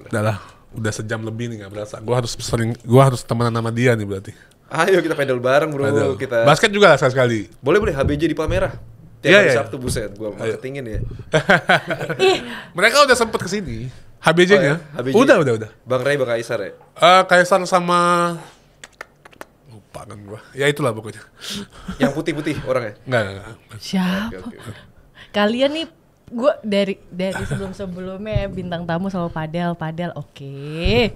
Udah lah, udah sejam lebih nih gak berasa. Gue harus temenan sama dia nih berarti. Ayo kita pedal bareng bro. Padahal. Kita Basket juga lah sekali. boleh HBJ di Palmerah. Tiap Iya, hari iya. Sabtu buset, gue marketingin ya. Mereka udah sempet kesini. HBJ-nya. HBJ. Udah. Bang Ray, Bang Kaisar ya. Kaisar sama lupa kan gua. Ya itulah pokoknya. Yang putih-putih orangnya. Enggak. Siapa? Oke. Kalian nih gue dari sebelum-sebelumnya bintang tamu selalu padel. Oke.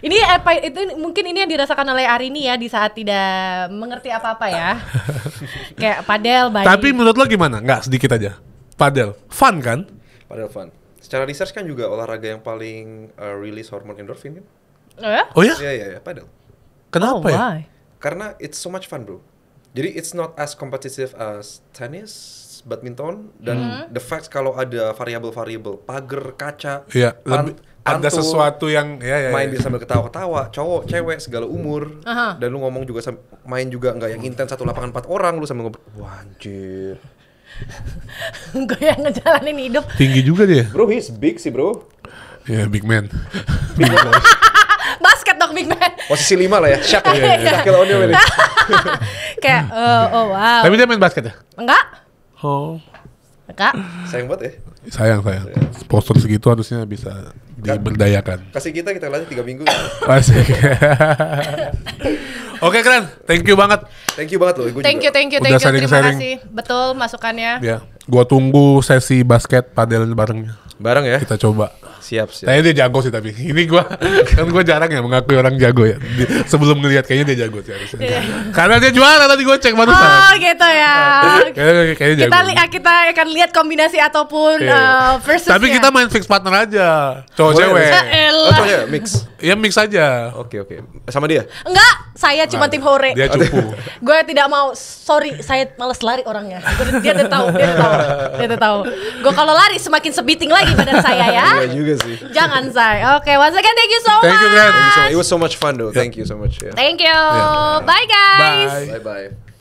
Ini apa itu mungkin ini yang dirasakan oleh Arini ya di saat tidak mengerti apa-apa ya. Kayak padel bayi. Tapi menurut lo gimana? Enggak, sedikit aja. Padel. Fun kan? Padahal fun. Secara research kan juga olahraga yang paling release hormon endorfin kan? Oh ya? Oh ya? Iya, padel. Kenapa ya? Why? Karena it's so much fun bro. Jadi it's not as competitive as tennis, badminton, dan the fact kalau ada variabel-variabel pagar, kaca, Iya, ada pantul, sesuatu yang ya. main bisa sambil ketawa-ketawa, cowok, cewek, segala umur. Dan lu ngomong juga main juga nggak yang intens satu lapangan 4 orang, lu sambil ngobrol. Wah, anjir. Gue yang ngejalanin hidup. Tinggi juga dia. Bro, he's big sih, bro. Ya, big man. Basket dong big man. Posisi 5 lah ya. Shaq ya. Shaquille O'Neal ini. Kayak oh wow. Tapi dia main basket ya? Enggak. Oh. Enggak. Sayang banget ya. Sayang. Postur segitu harusnya bisa diberdayakan. Kasih kita latih 3 minggu. Asik. Oke, keren. Thank you banget. Thank you banget loh. Gua Thank you. Udah Terima sharing-sharing. kasih. Betul masukannya. Ya, gua tunggu sesi basket padel barengnya. Bareng ya. Kita coba. Siap. Kayaknya dia jago sih tapi ini kan gua jarang ya mengakui orang jago ya. Sebelum ngelihat kayaknya dia jago sih harusnya. Karena dia juara tadi gua cek barusan. Oh gitu ya. Kayaknya jago. Kita akan lihat kombinasi ataupun versusnya. Tapi kita main fix partner aja. Cowok Boleh, cewek. Oh, cowoknya mix. Ya mix aja. Oke. Sama dia. Enggak, saya cuma tim hore. Dia cupu. Gue tidak mau, sorry, saya malas lari orangnya. Dia udah tahu. Gue kalau lari semakin sebiting lagi badan saya ya. Iya juga sih. Jangan say. Oke, once again thank you so Thank you, much. Glenn. It was so much fun though. Thank you so much. Yeah. Thank you. Yeah. Bye guys. Bye. Bye.